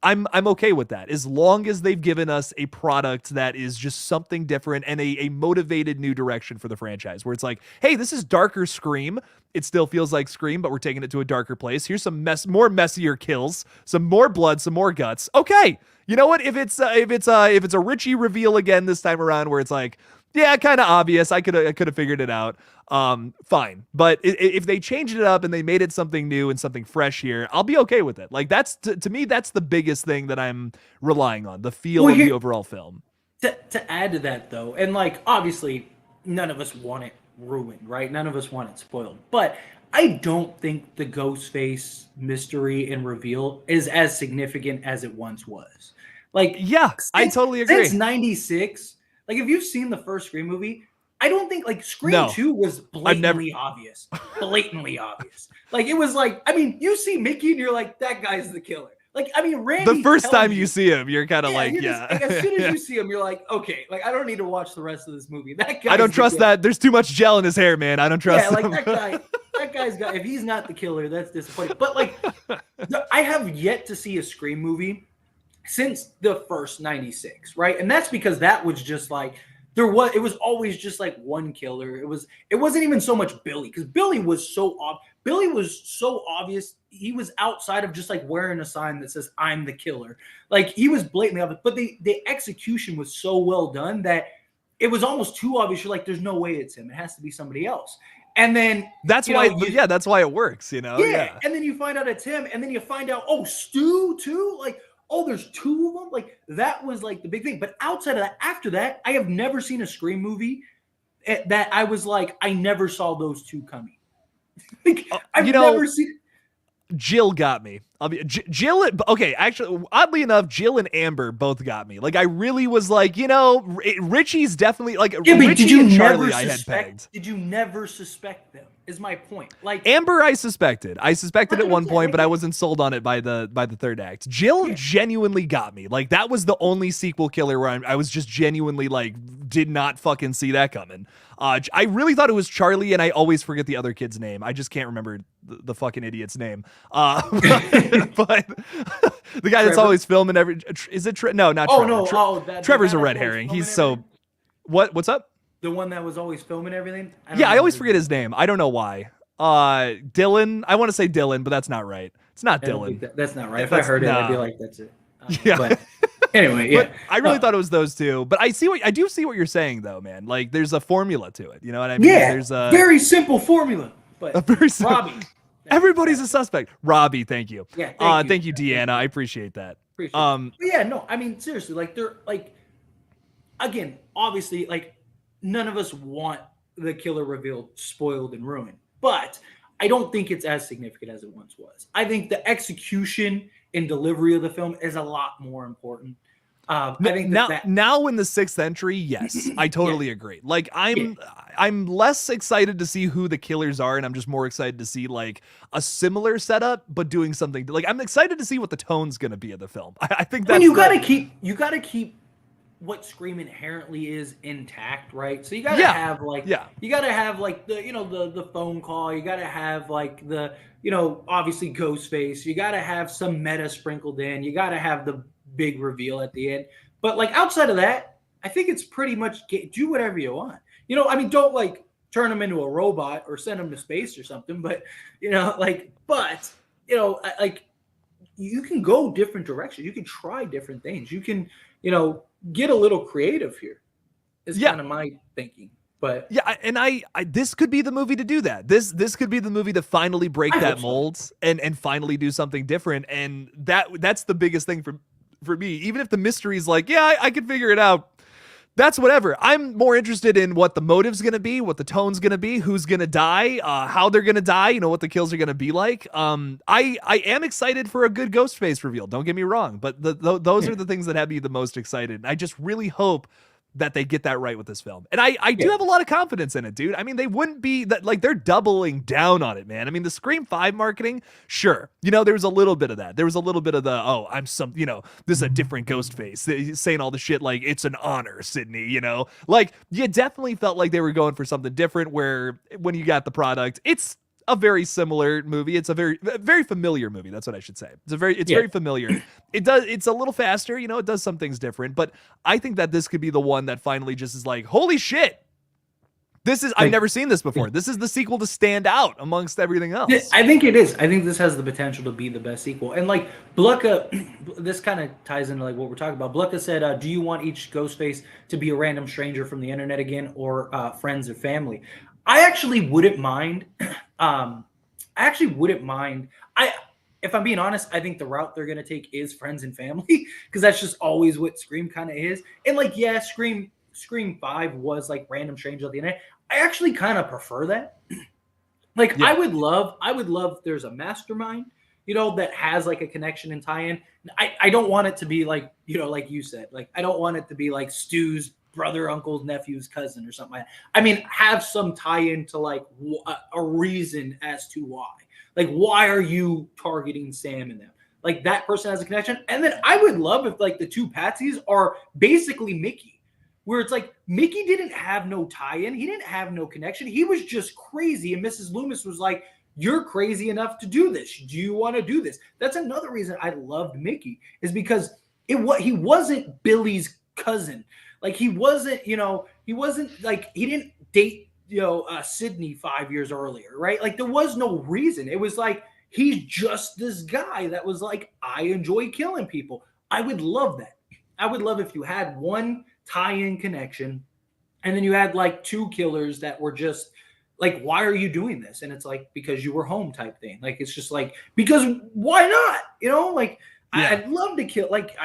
I'm okay with that, as long as they've given us a product that is just something different and a motivated new direction for the franchise, where it's like, hey, this is darker Scream. It still feels like Scream, but we're taking it to a darker place. Here's some more messier kills, some more blood, some more guts. Okay, you know what? If it's a Richie reveal again this time around, where it's like, yeah, kind of obvious, I could have figured it out. Fine. But if they changed it up and they made it something new and something fresh here, I'll be okay with it. Like, that's to me, that's the biggest thing that I'm relying on, the feel of the overall film. To add to that, though, and like, obviously, none of us want it ruined, right? None of us want it spoiled. But I don't think the Ghostface mystery and reveal is as significant as it once was. Like, yeah, I totally agree. Since 96, like, if you've seen the first Scream movie, I don't think, like, Scream 2 was blatantly obvious. Blatantly obvious. Like, it was like, I mean, you see Mickey and you're like, that guy's the killer. Like, I mean, Randy. The first time you see him, you're kind of like, yeah. Just, like, as soon as you see him, you're like, okay, like, I don't need to watch the rest of this movie. That guy. I don't trust that. There's too much gel in his hair, man. I don't trust him. Like, that guy's got, if he's not the killer, that's disappointing. But, like, I have yet to see a Scream movie since the first 96, right? And that's because that was just like, it was always just like one killer. It wasn't even so much Billy, because Billy was so obvious. He was outside of just like wearing a sign that says "I'm the killer." Like, he was blatantly obvious, but the execution was so well done that it was almost too obvious. You're like, there's no way it's him. It has to be somebody else. And then that's why it works, you know? Yeah. And then you find out it's him, and then you find out, oh, Stu too? Like, oh, there's two of them? Like, that was like the big thing. But outside of that, after that, I have never seen a Scream movie that I was like, I never saw those two coming. Like, I've never seen. Jill got me. Jill, okay, actually, oddly enough, Jill and Amber both got me. Like, I really was like, you know, Richie's definitely, like, Richie and Charlie I had pegged. Did you never suspect them, is my point. Like, Amber, I suspected at one point, but I wasn't sold on it by the third act. Jill genuinely got me. Like, that was the only sequel killer where I was just genuinely like, did not fucking see that coming. I really thought it was Charlie, and I always forget the other kid's name. I just can't remember the fucking idiot's name. But the guy that's always filming is it no, not Trevor. Trevor's a red herring. He's so what's up? The one that was always filming everything? I always forget his name. I don't know why. Dylan. I want to say Dylan, but that's not right. It's not Dylan. That's not right. If I heard it, I'd be like, that's it. Yeah. But anyway, yeah. But I really thought it was those two. But I do see what you're saying, though, man. Like, there's a formula to it. You know what I mean? Yeah. There's a very simple formula. But a very simple. Robbie. Everybody's a suspect. Robbie, thank you. Yeah. Thank you, Deanna. I appreciate that. But yeah, no, I mean, seriously, like, they're like, again, obviously, like, none of us want the killer reveal spoiled and ruined, but I don't think it's as significant as it once was. I think the execution and delivery of the film is a lot more important. I think now in the 6th entry, yes, I totally agree. Like, I'm less excited to see who the killers are, and I'm just more excited to see like a similar setup, but doing something like, I'm excited to see what the tone's going to be of the film. I think that's you gotta keep what Scream inherently is intact, right? So you gotta have like you gotta have like the the phone call, you gotta have like the obviously Ghostface, you gotta have some meta sprinkled in, you gotta have the big reveal at the end. But like, outside of that, I think it's pretty much do whatever you want. I mean, don't like turn him into a robot or send him to space or something, but like, you can go different directions. You can try different things. You can, get a little creative here. Is kind of my thinking. But yeah, and I this could be the movie to do that. This could be the movie to finally break that mold and finally do something different. And that's the biggest thing for me. Even if the mystery is like, I can figure it out. That's whatever. I'm more interested in what the motive's going to be, what the tone's going to be, who's going to die, how they're going to die, what the kills are going to be like. I am excited for a good Ghostface reveal. Don't get me wrong, but those are the things that have me the most excited. I just really hope that they get that right with this film. And I do have a lot of confidence in it, dude. I mean, they wouldn't be that, like, they're doubling down on it, man. I mean, the Scream 5 marketing, sure. You know, there was a little bit of that. There was a little bit of the, oh, I'm some, you know, this is a different Ghostface saying all the shit like it's an honor, Sydney, you know? Like, you definitely felt like they were going for something different, where when you got the product, it's a very similar movie. It's a very familiar movie. That's what I should say. It's very familiar. It's a little faster, you know, it does some things different, but I think that this could be the one that finally just is like, holy shit. I've never seen this before. This is the sequel to stand out amongst everything else. I think it is. I think this has the potential to be the best sequel. And like Blucka, this kind of ties into like what we're talking about. Blucka said, do you want each Ghostface to be a random stranger from the internet again, or friends or family? I actually wouldn't mind. If I'm being honest, I think the route they're gonna take is friends and family, because that's just always what Scream kind of is. And like, yeah, Scream 5 was like random stranger on the internet. I actually kind of prefer that. Like, yeah. I would love if there's a mastermind, you know, that has like a connection and tie-in. I don't want it to be like, you know, like you said, like I don't want it to be like Stu's brother, uncle's nephew's cousin or something like that. I mean, have some tie-in to like a reason as to why. Like, why are you targeting Sam and them? Like, that person has a connection. And then I would love if like the two Patsies are basically Mickey, where it's like Mickey didn't have no tie-in. He didn't have no connection. He was just crazy. And Mrs. Loomis was like, you're crazy enough to do this. Do you want to do this? That's another reason I loved Mickey, is because he wasn't Billy's cousin. Like, he wasn't like, he didn't date, you know, Sydney 5 years earlier, right? Like, there was no reason. It was like, he's just this guy that was like, I enjoy killing people. I would love that. I would love if you had one tie-in connection, and then you had like two killers that were just like, why are you doing this? And it's like, because you were home type thing. Like, it's just like, because why not? You know, like, yeah. I'd love to kill. Like,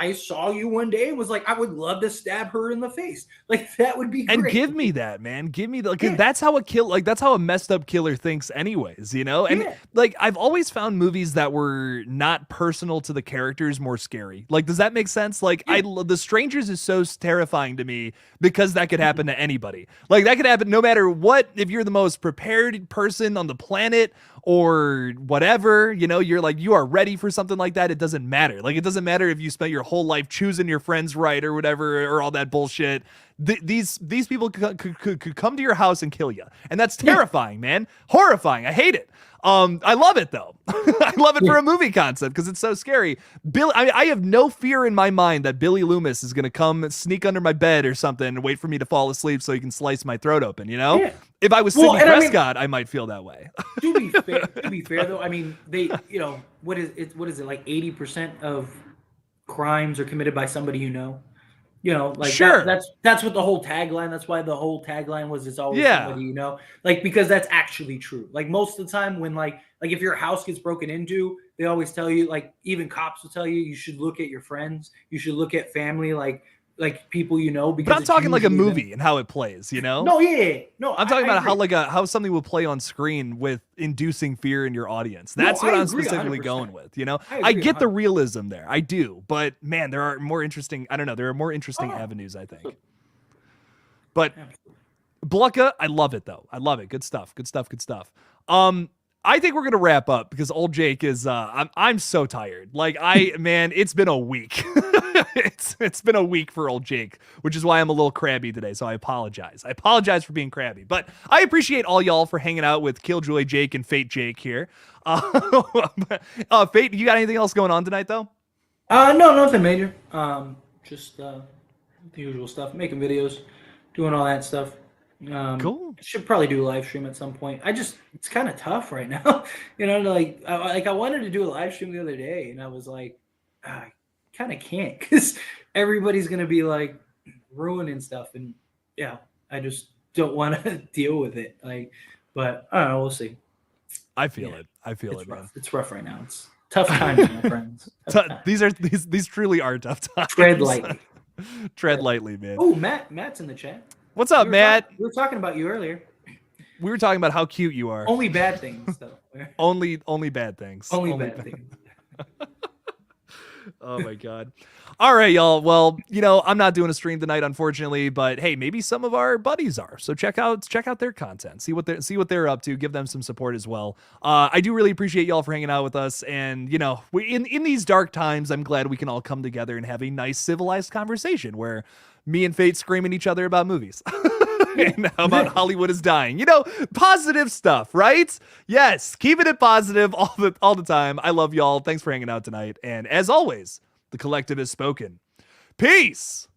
I saw you one day and was like, I would love to stab her in the face. Like, that would be great. And give me that, man. Give me the, like, that's how that's how a messed up killer thinks anyways, you know? And like, I've always found movies that were not personal to the characters more scary. Like, does that make sense? Like, The Strangers is so terrifying to me because that could happen to anybody. Like, that could happen no matter what. If you're the most prepared person on the planet or whatever, you know, you're like, you are ready for something like that. It doesn't matter. Like, it doesn't matter if you spent your whole life choosing your friends right or whatever, or all that bullshit. These people could come to your house and kill you, and that's terrifying, man. Horrifying. I hate it. I love it though. I love it for a movie concept because it's so scary. I have no fear in my mind that Billy Loomis is gonna come sneak under my bed or something and wait for me to fall asleep so he can slice my throat open. You know, if I was Sidney Prescott, I might feel that way. To be fair though, I mean, they, you know, what is it? Like 80% of crimes are committed by somebody you know. You know, like, sure. That's what the whole tagline. That's why the whole tagline was, it's always somebody you know. Like, because that's actually true. Like, most of the time when like if your house gets broken into, they always tell you, like, even cops will tell you, you should look at your friends, you should look at family, like people you know. Because but I'm talking like a movie and how it plays, you know? No, no. I'm talking about how something will play on screen with inducing fear in your audience. That's what I'm specifically 100%. Going with, you know? I get 100%. The realism there. I do. But man, there are more interesting, I don't know, there are more interesting avenues, I think. But Blucka, I love it though. I love it. Good stuff. I think we're gonna wrap up because old Jake is I'm so tired. Like, man, it's been a week. it's been a week for old Jake, which is why I'm a little crabby today. So I apologize. I apologize for being crabby, but I appreciate all y'all for hanging out with KillJoy Jake and Fate Jake here. Fate, you got anything else going on tonight though? No, nothing major. Just the usual stuff, making videos, doing all that stuff. Cool. Should probably do a live stream at some point. It's kind of tough right now. You know, like I wanted to do a live stream the other day, and I was like, I kind of can't because everybody's gonna be like ruining stuff, and yeah, I just don't want to deal with it. Like, but I don't know. We'll see. I feel it. I feel it, rough. Man. It's rough right now. It's tough times, my friends. These truly are tough times. Tread lightly. Tread lightly, man. Oh, Matt's in the chat. What's up, Matt? We were talking about you earlier. We were talking about how cute you are. Only bad things, though. only bad things. Only bad things. Oh my God. All right, y'all. Well, I'm not doing a stream tonight, unfortunately, but hey, maybe some of our buddies are. So check out their content. See what they're up to. Give them some support as well. I do really appreciate y'all for hanging out with us. And we in these dark times, I'm glad we can all come together and have a nice civilized conversation where me and Fate scream at each other about movies. And how about Hollywood is dying? Positive stuff, right? Yes, keeping it positive all the time. I love y'all. Thanks for hanging out tonight. And as always, the collective has spoken. Peace.